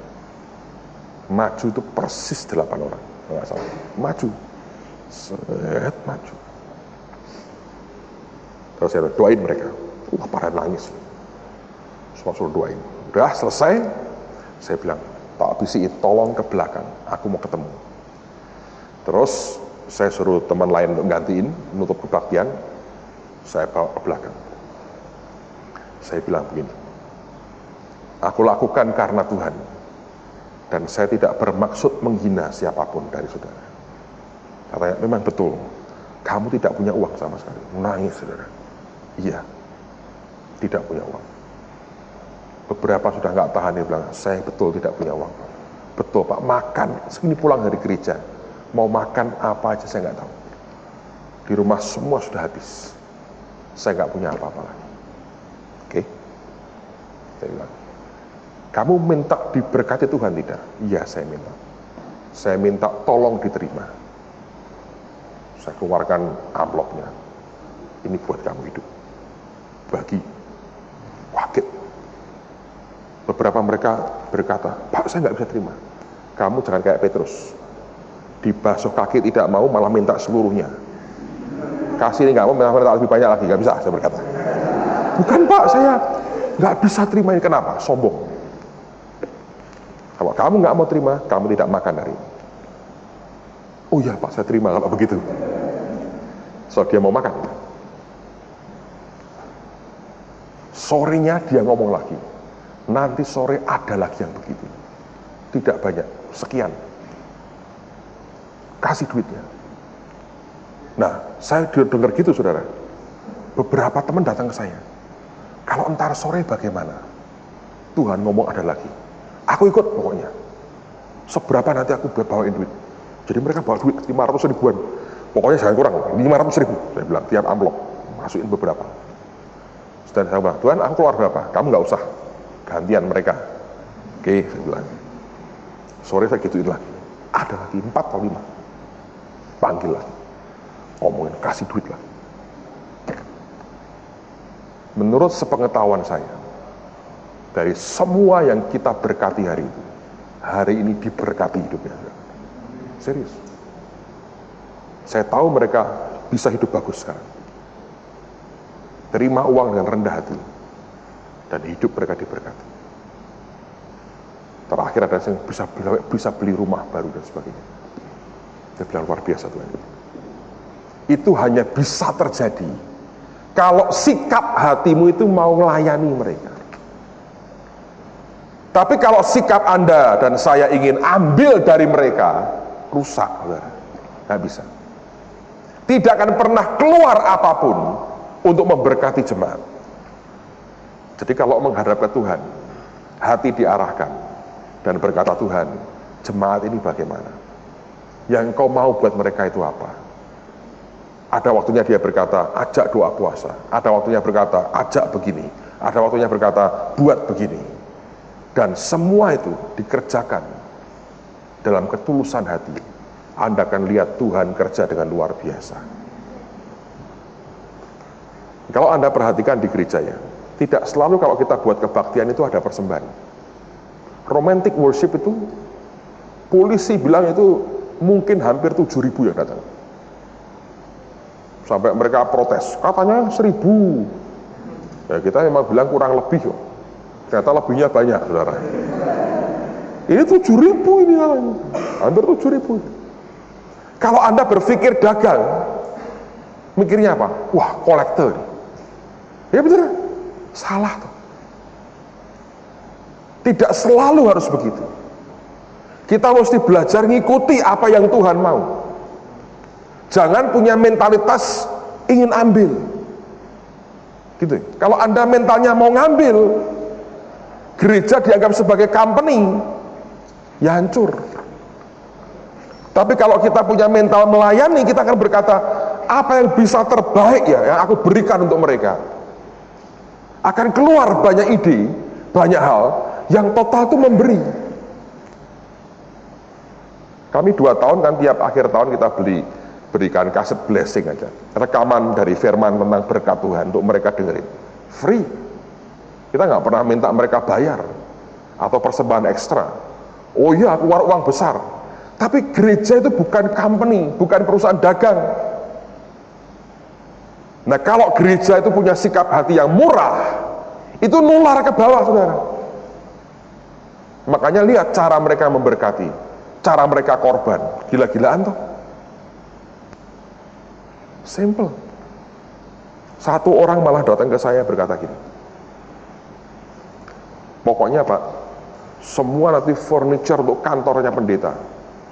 Maju itu persis 8 orang, nggak salah. Maju, maju. Terus saya doain mereka. Wah, pada nangis. Semua suruh doain. Udah selesai, saya bilang, Pak BCI tolong ke belakang, aku mau ketemu. Terus saya suruh teman lain untuk gantiin, menutup kebaktian. Saya bawa ke belakang. Saya bilang begini, aku lakukan karena Tuhan, dan saya tidak bermaksud menghina siapapun dari saudara. Katanya, memang betul, kamu tidak punya uang sama sekali. Nangis saudara. Iya, tidak punya uang. Beberapa sudah nggak tahan, dia bilang, saya betul tidak punya uang. Betul Pak, makan, segini pulang dari gereja, mau makan apa aja saya nggak tahu. Di rumah semua sudah habis, saya nggak punya apa-apa lagi. Oke, saya bilang, kamu minta diberkati Tuhan tidak? Iya, saya minta. Saya minta tolong diterima. Saya keluarkan amplopnya. Ini buat kamu hidup. Bagi. Wakit. Beberapa mereka berkata, Pak, saya nggak bisa terima. Kamu jangan kayak Petrus. Dibasuh kaki tidak mau, malah minta seluruhnya. Kasih ini nggak mau, minta lebih banyak lagi. Nggak bisa, saya berkata. Bukan Pak, saya nggak bisa terima ini. Kenapa? Sombong. Kalau kamu nggak mau terima, kamu tidak makan hari ini. Oh ya Pak, saya terima kalau begitu. So dia mau makan. Sorenya dia ngomong lagi. Nanti sore ada lagi yang begitu. Tidak banyak, sekian. Kasih duitnya. Nah, saya dengar gitu saudara. Beberapa teman datang ke saya. Kalau entar sore bagaimana? Tuhan ngomong ada lagi. Aku ikut pokoknya. Seberapa nanti aku bawain duit. Jadi mereka bawa duit 500 ribuan. Pokoknya jangan kurang, 500 ribu. Saya bilang, tiap amplop, masukin beberapa. Dan saya bilang, Tuhan aku keluar berapa? Kamu nggak usah. Gantian mereka. Oke, saya bilang. Sore saya gituin lagi. Ada lagi 4 atau 5. Panggil lagi. Ngomongin, kasih duit lagi. Menurut sepengetahuan saya, dari semua yang kita berkati hari ini diberkati hidupnya. Serius. Saya tahu mereka bisa hidup bagus sekarang. Terima uang dengan rendah hati. Dan hidup mereka diberkati. Terakhir ada yang bisa beli rumah baru dan sebagainya. Saya bilang luar biasa Tuhan. Itu hanya bisa terjadi kalau sikap hatimu itu mau melayani mereka. Tapi kalau sikap Anda dan saya ingin ambil dari mereka, rusak, nggak bisa. Tidak akan pernah keluar apapun untuk memberkati jemaat. Jadi kalau menghadap ke Tuhan, hati diarahkan dan berkata, Tuhan, jemaat ini bagaimana? Yang kau mau buat mereka itu apa? Ada waktunya dia berkata, ajak doa puasa. Ada waktunya berkata, ajak begini. Ada waktunya berkata, buat begini. Dan semua itu dikerjakan dalam ketulusan hati. Anda akan lihat Tuhan kerja dengan luar biasa. Kalau Anda perhatikan di gereja ya, tidak selalu kalau kita buat kebaktian itu ada persembahan. Romantic worship itu, polisi bilang itu mungkin hampir 7.000 yang datang. Sampai mereka protes, katanya 1.000. Ya kita memang bilang kurang lebih kok. Ternyata lebihnya banyak, saudara. Ini 7.000 ini, hampir 7.000. Kalau Anda berpikir dagang, mikirnya apa? Wah, kolektor. Ya betul, salah tuh. Tidak selalu harus begitu. Kita mesti belajar ngikuti apa yang Tuhan mau. Jangan punya mentalitas ingin ambil. Gitu. Kalau Anda mentalnya mau ngambil, gereja dianggap sebagai company, ya hancur. Tapi kalau kita punya mental melayani, kita akan berkata, apa yang bisa terbaik ya yang aku berikan untuk mereka. Akan keluar banyak ide, banyak hal yang total itu memberi. Kami 2 tahun kan tiap akhir tahun kita berikan kaset blessing aja, rekaman dari firman tentang berkat Tuhan untuk mereka dengerin, free. Kita nggak pernah minta mereka bayar atau persembahan ekstra. Oh iya, keluar uang besar. Tapi gereja itu bukan company, bukan perusahaan dagang. Nah, kalau gereja itu punya sikap hati yang murah, itu nular ke bawah, saudara. Makanya lihat cara mereka memberkati, cara mereka korban, gila-gilaan toh. Simple. Satu orang malah datang ke saya berkata gini, pokoknya Pak, semua nanti furniture untuk kantornya pendeta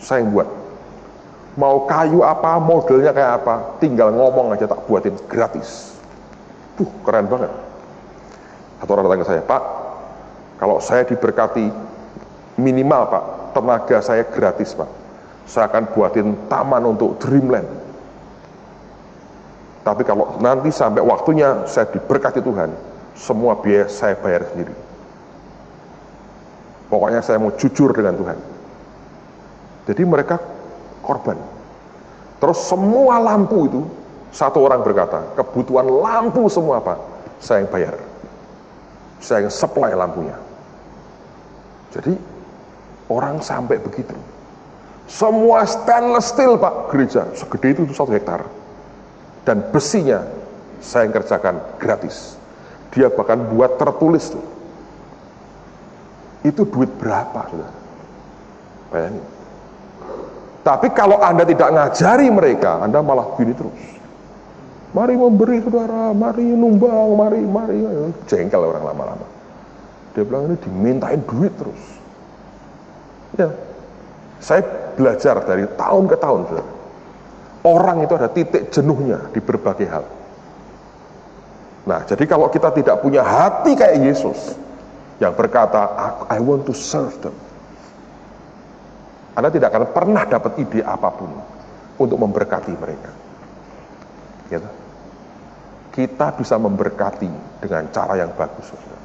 saya yang buat. Mau kayu apa, modelnya kayak apa, tinggal ngomong aja tak buatin gratis. Keren banget. Satu orang datang ke saya, Pak, kalau saya diberkati minimal Pak, tenaga saya gratis Pak. Saya akan buatin taman untuk Dreamland. Tapi kalau nanti sampai waktunya saya diberkati Tuhan, semua biaya saya bayar sendiri. Pokoknya saya mau jujur dengan Tuhan. Jadi mereka korban. Terus semua lampu itu, satu orang berkata, kebutuhan lampu semua Pak, saya yang bayar. Saya yang supply lampunya. Jadi orang sampai begitu. Semua stainless steel Pak, gereja segede itu 1 hektar. Dan besinya saya yang kerjakan gratis. Dia bahkan buat tertulis tuh. Itu duit berapa, saudara? Bayangin. Tapi kalau Anda tidak ngajari mereka, Anda malah gini terus. Mari memberi saudara, mari numbang, mari. Jengkel orang lama-lama. Dia bilang ini dimintain duit terus. Ya, saya belajar dari tahun ke tahun, saudara. Orang itu ada titik jenuhnya di berbagai hal. Nah, jadi kalau kita tidak punya hati kayak Yesus, yang berkata, I want to serve them, Anda tidak akan pernah dapat ide apapun untuk memberkati mereka. Gitu. Kita bisa memberkati dengan cara yang bagus. Saudara.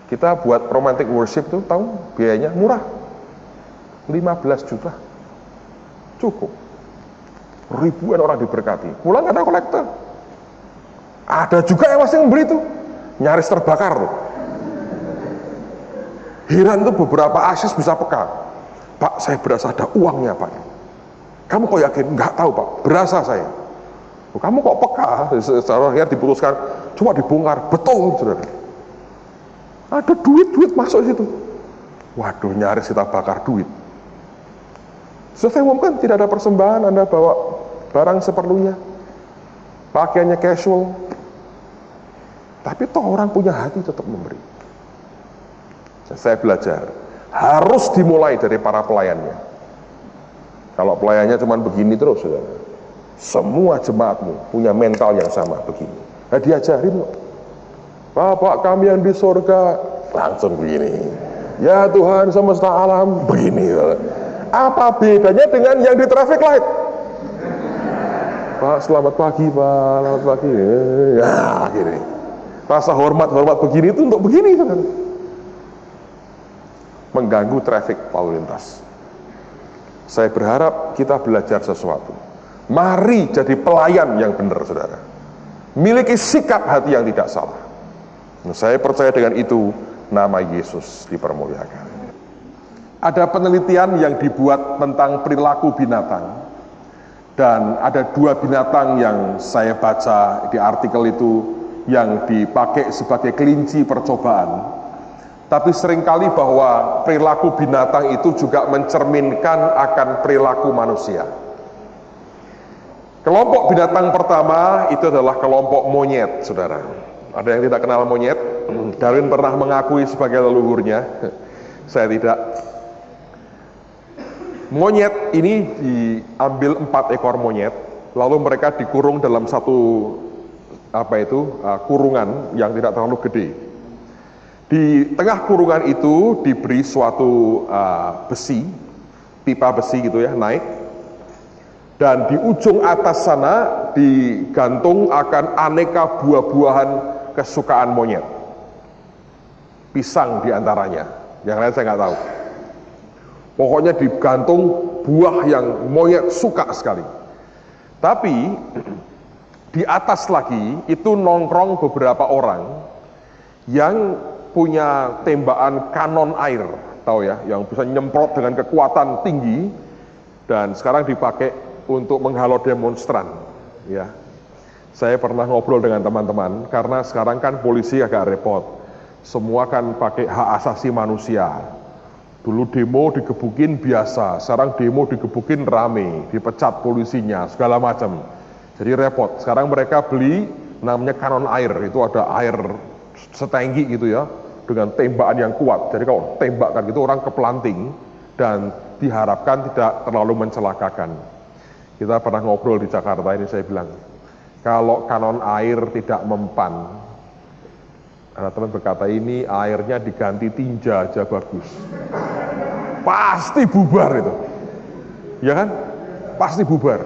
Kita buat romantic worship itu, tahu biayanya murah, 15 juta, cukup. Ribuan orang diberkati, pulang ada kolektor. Ada juga yang masih memberi itu, nyaris terbakar loh. Heran tuh beberapa akses bisa peka. Pak, saya berasa ada uangnya Pak. Kamu kok yakin? Enggak tahu Pak, berasa saya. Kamu kok peka? Secara akhirnya diputuskan, coba dibongkar, betul saudara. Ada duit masuk situ. Waduh, nyaris kita bakar duit. Sudah saya umumkan, tidak ada persembahan, Anda bawa barang seperlunya, pakaiannya casual. Tapi toh orang punya hati tetap memberi. Saya belajar, harus dimulai dari para pelayannya. Kalau pelayannya cuma begini terus, saudara, semua jemaatmu punya mental yang sama begini. Nah, diajarin loh. Bapak kami yang di surga, langsung begini. Ya Tuhan semesta alam, begini. Apa bedanya dengan yang di traffic light? Pak, selamat pagi Pak, selamat pagi. Ya, gini. Rasa hormat begini itu untuk begini, kan? Mengganggu traffic lalu lintas. Saya berharap kita belajar sesuatu. Mari jadi pelayan yang benar, saudara. Miliki sikap hati yang tidak salah. Nah, saya percaya dengan itu nama Yesus dipermuliakan. Ada penelitian yang dibuat tentang perilaku binatang, dan ada 2 binatang yang saya baca di artikel itu yang dipakai sebagai kelinci percobaan. Tapi seringkali bahwa perilaku binatang itu juga mencerminkan akan perilaku manusia. Kelompok binatang pertama itu adalah kelompok monyet, saudara. Ada yang tidak kenal monyet? Darwin pernah mengakui sebagai leluhurnya. Saya tidak. Monyet ini diambil 4 ekor monyet, lalu mereka dikurung dalam satu kurungan yang tidak terlalu gede. Di tengah kurungan itu diberi suatu besi, pipa besi gitu ya, naik. Dan di ujung atas sana digantung akan aneka buah-buahan kesukaan monyet. Pisang diantaranya, yang lain saya nggak tahu. Pokoknya digantung buah yang monyet suka sekali. Tapi di atas lagi itu nongkrong beberapa orang yang punya tembakan kanon air, tahu ya, yang bisa nyemprot dengan kekuatan tinggi dan sekarang dipakai untuk menghalau demonstran. Ya, saya pernah ngobrol dengan teman-teman karena sekarang kan polisi agak repot. Semua kan pakai hak asasi manusia. Dulu demo digebukin biasa, sekarang demo digebukin rame, dipecat polisinya, segala macam. Jadi repot. Sekarang mereka beli namanya kanon air, itu ada air setenggi gitu ya, dengan tembakan yang kuat. Jadi kalau tembakkan gitu orang kepelanting dan diharapkan tidak terlalu mencelakakan. Kita pernah ngobrol di Jakarta ini, saya bilang, kalau kanon air tidak mempan, ada teman berkata ini airnya diganti tinja aja bagus. Pasti bubar itu. Ya kan? Pasti bubar.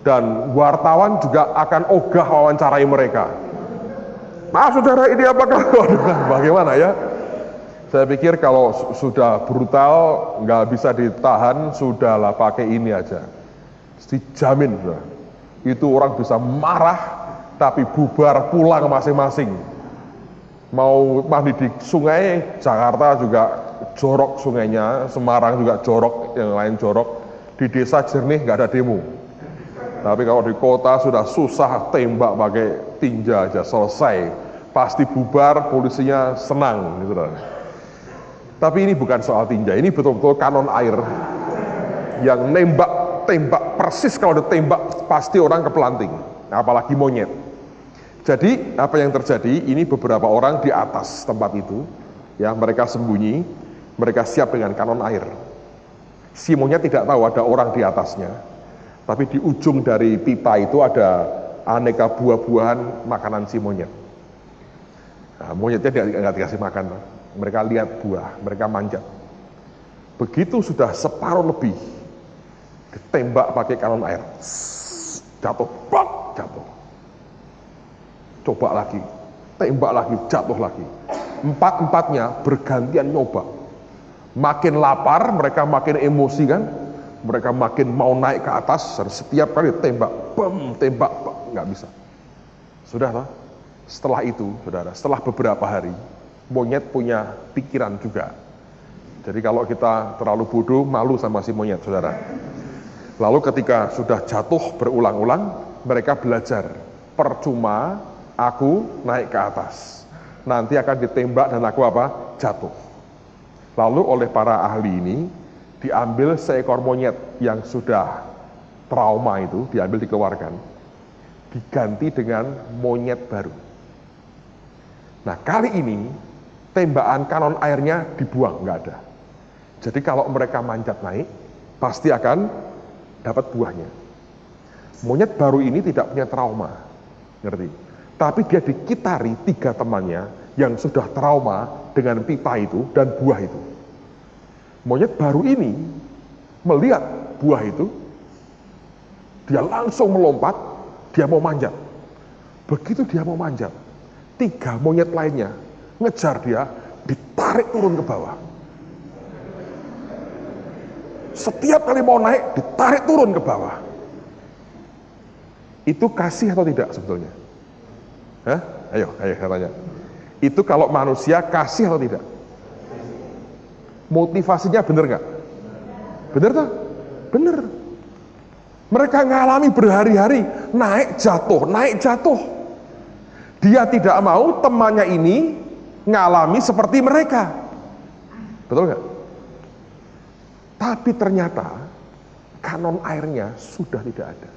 Dan wartawan juga akan ogah wawancarai mereka. Maaf saudara, ini apakah bagaimana ya? Saya pikir kalau sudah brutal, nggak bisa ditahan, sudahlah pakai ini aja. Dijamin, itu orang bisa marah, tapi bubar pulang masing-masing. Mau mandi di sungai, Jakarta juga jorok sungainya, Semarang juga jorok, yang lain jorok. Di desa jernih nggak ada demo. Tapi kalau di kota sudah susah, tembak pakai tinja aja selesai. Pasti bubar, polisinya senang. Gitu. Tapi ini bukan soal tinja, ini betul-betul kanon air yang tembak persis, kalau ditembak pasti orang kepelanting, apalagi monyet. Jadi apa yang terjadi, ini beberapa orang di atas tempat itu, ya mereka sembunyi, mereka siap dengan kanon air. Si monyet tidak tahu ada orang di atasnya, tapi di ujung dari pipa itu ada aneka buah-buahan makanan si monyet. Nah, monyetnya nggak dikasih makan, mereka lihat buah, mereka manjat. Begitu sudah separuh lebih, ditembak pakai kanon air, jatuh, bak, jatuh. Coba lagi, tembak lagi, jatuh lagi. Empat-empatnya bergantian nyoba. Makin lapar, mereka makin emosi kan, mereka makin mau naik ke atas. Setiap kali tembak, bam, tembak, bam, nggak bisa. Sudah, setelah itu, saudara, setelah beberapa hari, monyet punya pikiran juga. Jadi kalau kita terlalu bodoh, malu sama si monyet, saudara. Lalu ketika sudah jatuh berulang-ulang, mereka belajar, percuma aku naik ke atas, nanti akan ditembak dan aku jatuh. Lalu oleh para ahli ini diambil seekor monyet yang sudah trauma itu, diambil dikeluarkan, diganti dengan monyet baru. Nah kali ini tembakan kanon airnya dibuang, nggak ada. Jadi kalau mereka manjat naik, pasti akan dapat buahnya. Monyet baru ini tidak punya trauma, ngerti? Tapi dia dikitari 3 temannya yang sudah trauma dengan pipa itu dan buah itu. Monyet baru ini melihat buah itu, dia langsung melompat, dia mau manjat. Begitu dia mau manjat, 3 monyet lainnya ngejar dia, ditarik turun ke bawah. Setiap kali mau naik, ditarik turun ke bawah. Itu kasih atau tidak sebetulnya? Hah? Ayo saya tanya. Itu kalau manusia kasih atau tidak? Motivasinya benar nggak? Benar tuh? Benar. Mereka ngalami berhari-hari, naik jatuh. Dia tidak mau temannya ini ngalami seperti mereka. Betul nggak? Tapi ternyata kanon airnya sudah tidak ada.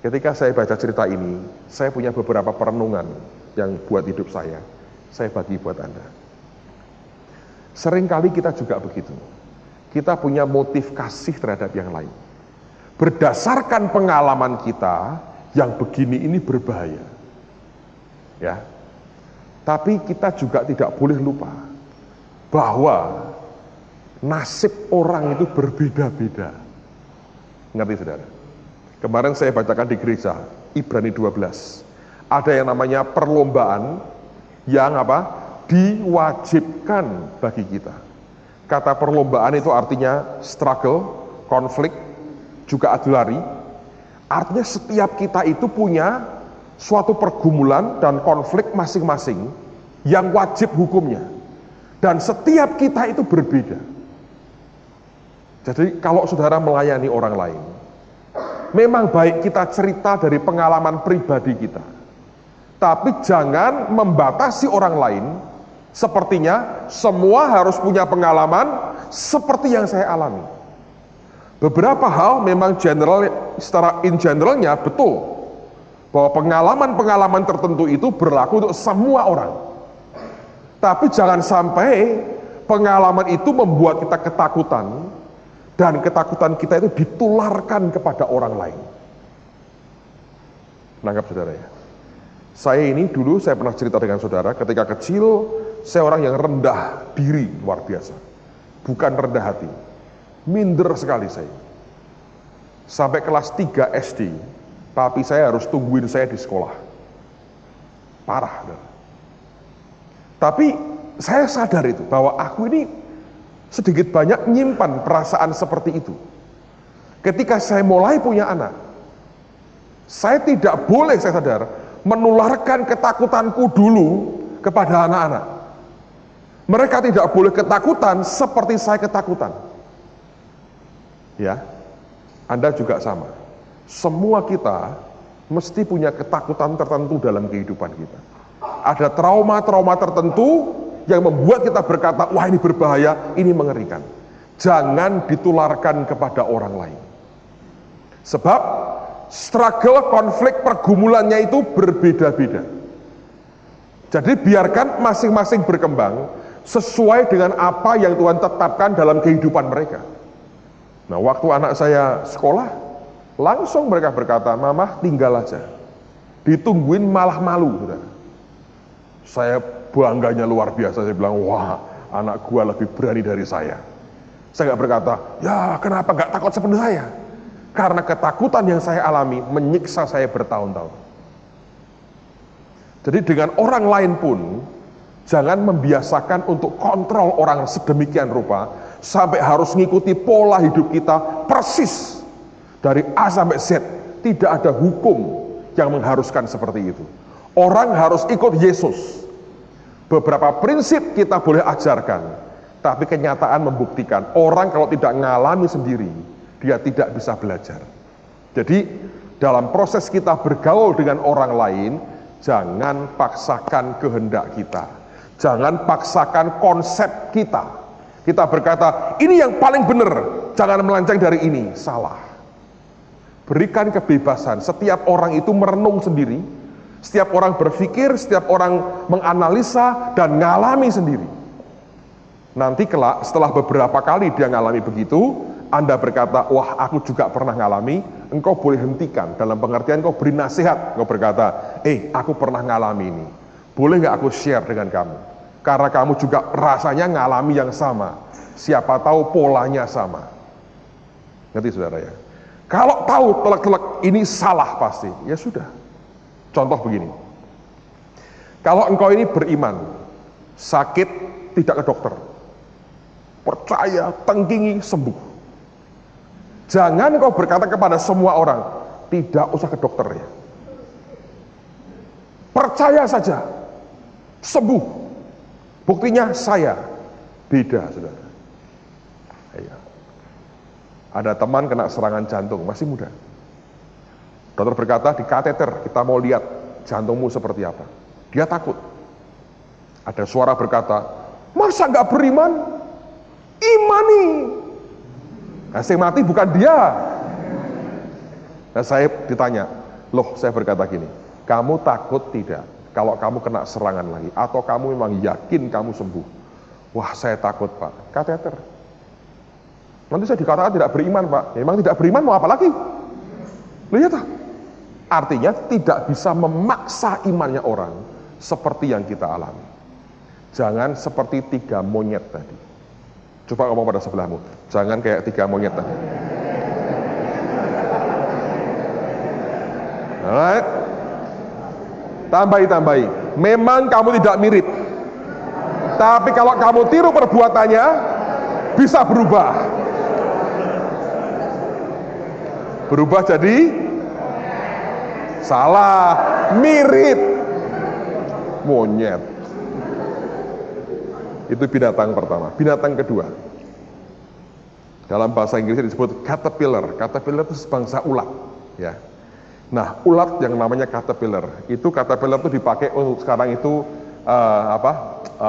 Ketika saya baca cerita ini, saya punya beberapa perenungan yang buat hidup saya bagi buat Anda. Seringkali kita juga begitu. Kita punya motif kasih terhadap yang lain. Berdasarkan pengalaman kita yang begini ini berbahaya. Ya. Tapi kita juga tidak boleh lupa bahwa nasib orang itu berbeda-beda. Ngerti saudara? Kemarin saya bacakan di gereja, Ibrani 12. Ada yang namanya perlombaan yang diwajibkan bagi kita. Kata perlombaan itu artinya struggle, konflik, juga adu lari. Artinya setiap kita itu punya suatu pergumulan dan konflik masing-masing yang wajib hukumnya. Dan setiap kita itu berbeda. Jadi kalau saudara melayani orang lain, memang baik kita cerita dari pengalaman pribadi kita. Tapi jangan membatasi orang lain. Sepertinya semua harus punya pengalaman seperti yang saya alami. Beberapa hal memang secara in generalnya betul. Bahwa pengalaman-pengalaman tertentu itu berlaku untuk semua orang. Tapi jangan sampai pengalaman itu membuat kita ketakutan. Dan ketakutan kita itu ditularkan kepada orang lain. Nangkap saudara ya? Saya ini dulu saya pernah cerita dengan saudara, ketika kecil saya orang yang rendah diri luar biasa. Bukan rendah hati. Minder sekali saya. Sampai kelas 3 SD, papi saya harus tungguin saya di sekolah. Parah. Tapi saya sadar itu, bahwa aku ini sedikit banyak menyimpan perasaan seperti itu. Ketika saya mulai punya anak, saya tidak boleh, saya sadar, menularkan ketakutanku dulu kepada anak-anak. Mereka tidak boleh ketakutan seperti saya ketakutan. Ya, Anda juga sama. Semua kita mesti punya ketakutan tertentu dalam kehidupan kita. Ada trauma-trauma tertentu yang membuat kita berkata, wah ini berbahaya, ini mengerikan. Jangan ditularkan kepada orang lain. Sebab struggle, konflik, pergumulannya itu berbeda-beda. Jadi biarkan masing-masing berkembang sesuai dengan apa yang Tuhan tetapkan dalam kehidupan mereka. Nah, waktu anak saya sekolah, langsung mereka berkata, Mama tinggal aja. Ditungguin malah malu. Saudara. Saya bangganya luar biasa, saya bilang, wah anak gua lebih berani dari saya. Saya nggak berkata, ya kenapa nggak takut seperti saya? Karena ketakutan yang saya alami menyiksa saya bertahun-tahun. Jadi dengan orang lain pun, jangan membiasakan untuk kontrol orang sedemikian rupa, sampai harus mengikuti pola hidup kita persis, dari A sampai Z. Tidak ada hukum yang mengharuskan seperti itu. Orang harus ikut Yesus. Beberapa prinsip kita boleh ajarkan, tapi kenyataan membuktikan orang kalau tidak ngalami sendiri, dia tidak bisa belajar. Jadi dalam proses kita bergaul dengan orang lain, jangan paksakan kehendak kita, jangan paksakan konsep kita. Kita berkata, ini yang paling benar, jangan melenceng dari ini, salah. Berikan kebebasan, setiap orang itu merenung sendiri. Setiap orang berpikir, setiap orang menganalisa dan ngalami sendiri. Nanti kelak setelah beberapa kali dia ngalami begitu, Anda berkata, wah aku juga pernah ngalami, engkau boleh hentikan. Dalam pengertian engkau beri nasihat, engkau berkata, aku pernah ngalami ini. Boleh gak aku share dengan kamu? Karena kamu juga rasanya ngalami yang sama. Siapa tahu polanya sama. Ngerti saudara ya? Kalau tahu telek-telek ini salah pasti, ya sudah. Contoh begini, kalau engkau ini beriman, sakit tidak ke dokter, percaya, tengkingi, sembuh. Jangan engkau berkata kepada semua orang, tidak usah ke dokter ya. Percaya saja, sembuh. Buktinya saya, beda saudara. Ada teman kena serangan jantung, masih muda. Dokter berkata, di kateter kita mau lihat jantungmu seperti apa. Dia takut. Ada suara berkata, masa gak beriman? Imani. Nah, yang mati bukan dia. Nah, saya ditanya, loh saya berkata gini, kamu takut tidak kalau kamu kena serangan lagi? Atau kamu memang yakin kamu sembuh? Wah saya takut Pak, kateter. Nanti saya dikatakan tidak beriman Pak. Ya, memang tidak beriman mau apa lagi? Lihat ah. Artinya tidak bisa memaksa imannya orang seperti yang kita alami. Jangan seperti 3 monyet tadi. Coba ngomong pada sebelahmu, jangan kayak 3 monyet tadi. Alright. Tambahi. Memang kamu tidak mirip. Tapi kalau kamu tiru perbuatannya, bisa berubah. Berubah jadi salah, mirip monyet. Itu binatang pertama. Binatang kedua, dalam bahasa Inggris disebut caterpillar. Caterpillar itu sebangsa ulat, ya. Nah, ulat yang namanya caterpillar itu dipakai untuk sekarang itu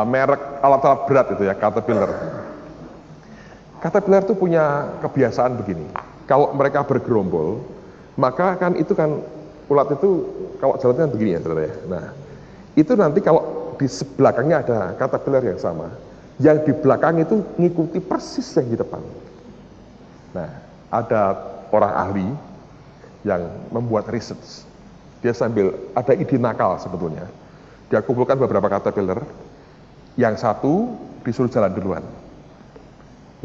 merek alat-alat berat itu ya, caterpillar. Caterpillar itu punya kebiasaan begini. Kalau mereka bergerombol, maka kan itu kan ulat itu kalau jalan kan begini ya, saudara ya. Nah, itu nanti kalau di belakangnya ada caterpillar yang sama, yang di belakang itu ngikuti persis yang di depan. Nah, ada orang ahli yang membuat research. Dia sambil ada ide nakal sebetulnya. Dia kumpulkan beberapa caterpillar, yang satu disuruh jalan duluan,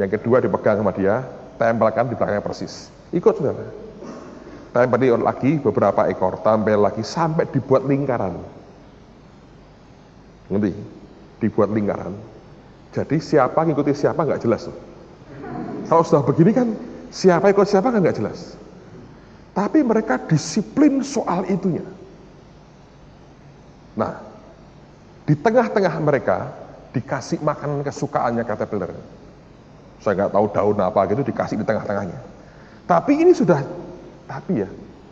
yang kedua dipegang sama dia, tempelkan di belakangnya persis. Ikut saudara. Tempel lagi beberapa ekor, tampil lagi sampai dibuat lingkaran. Ngerti? Dibuat lingkaran. Jadi siapa ngikuti siapa nggak jelas tuh. Kalau sudah begini kan siapa ikut siapa kan nggak jelas. Tapi mereka disiplin soal itunya. Nah, di tengah-tengah mereka dikasih makanan kesukaannya caterpillar. Saya nggak tahu daun apa gitu, dikasih di tengah-tengahnya. Tapi ini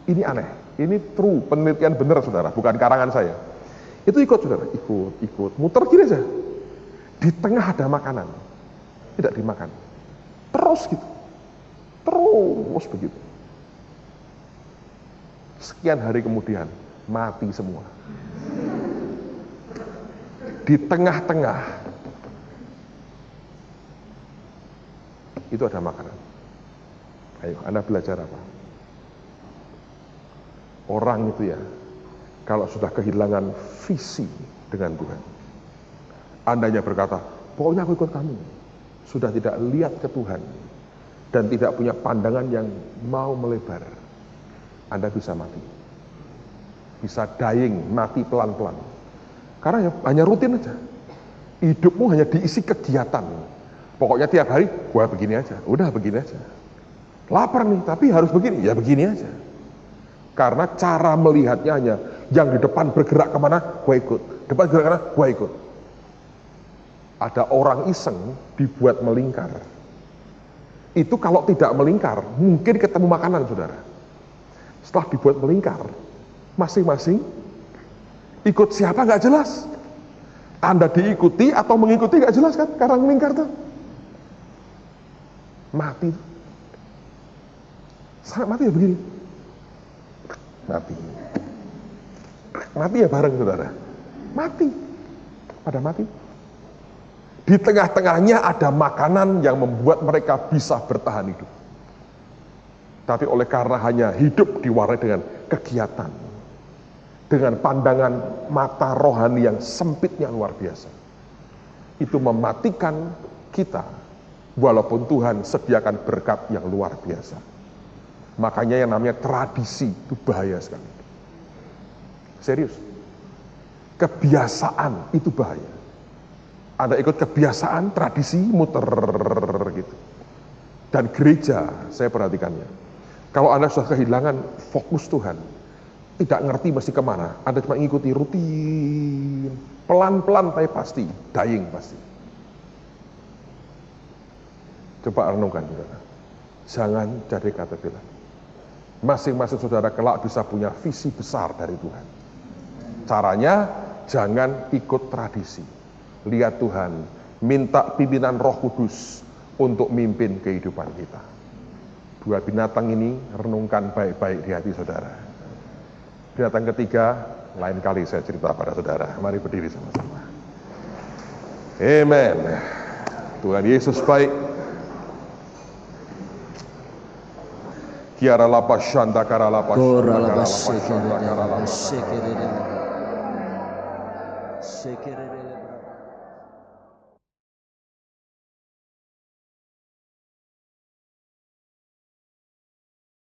ini aneh. Ini true, penelitian benar saudara, bukan karangan saya. Itu ikut saudara, ikut, muter gini aja. Di tengah ada makanan, tidak dimakan. Terus gitu, terus begitu. Sekian hari kemudian, mati semua. Di tengah-tengah, itu ada makanan. Ayo, Anda belajar apa? Orang itu ya, kalau sudah kehilangan visi dengan Tuhan, andanya berkata, pokoknya aku ikut kamu, sudah tidak lihat ke Tuhan, dan tidak punya pandangan yang mau melebar, Anda bisa mati. Bisa dying, mati pelan-pelan. Karena hanya rutin aja. Hidupmu hanya diisi kegiatan. Pokoknya tiap hari, gua begini aja, udah begini aja. Lapar nih, tapi harus begini, ya begini aja. Karena cara melihatnya hanya yang di depan bergerak kemana, gua ikut. Depan bergerak kemana, gua ikut. Ada orang iseng dibuat melingkar. Itu kalau tidak melingkar, mungkin ketemu makanan, saudara. Setelah dibuat melingkar, masing-masing ikut siapa nggak jelas. Anda diikuti atau mengikuti nggak jelas kan, karena melingkar tuh. Mati. Sampai mati ya begini. Mati ya bareng saudara. Mati. Pada mati. Di tengah-tengahnya ada makanan yang membuat mereka bisa bertahan hidup. Tapi oleh karena hanya hidup diwarnai dengan kegiatan, dengan pandangan mata rohani yang sempitnya luar biasa, itu mematikan kita, walaupun Tuhan sediakan berkat yang luar biasa. Makanya yang namanya tradisi itu bahaya sekali. Serius. Kebiasaan itu bahaya. Anda ikut kebiasaan, tradisi, muter gitu. Dan gereja, saya perhatikannya, kalau Anda sudah kehilangan fokus Tuhan, tidak ngerti mesti kemana, Anda cuma ngikuti rutin, pelan-pelan tapi pasti, dying pasti. Coba renungkan saudara, jangan jadi caterpillar. Masing-masing saudara kelak bisa punya visi besar dari Tuhan. Caranya, jangan ikut tradisi. Lihat Tuhan, minta pimpinan Roh Kudus untuk mimpin kehidupan kita. Dua binatang ini renungkan baik-baik di hati saudara. Binatang ketiga, lain kali saya cerita pada saudara. Mari berdiri sama-sama. Amen. Tuhan Yesus baik. Kiara lapa shanda kara lapa Kora shanda kara laba lapa shanda kara lapa. shekere. Shekere.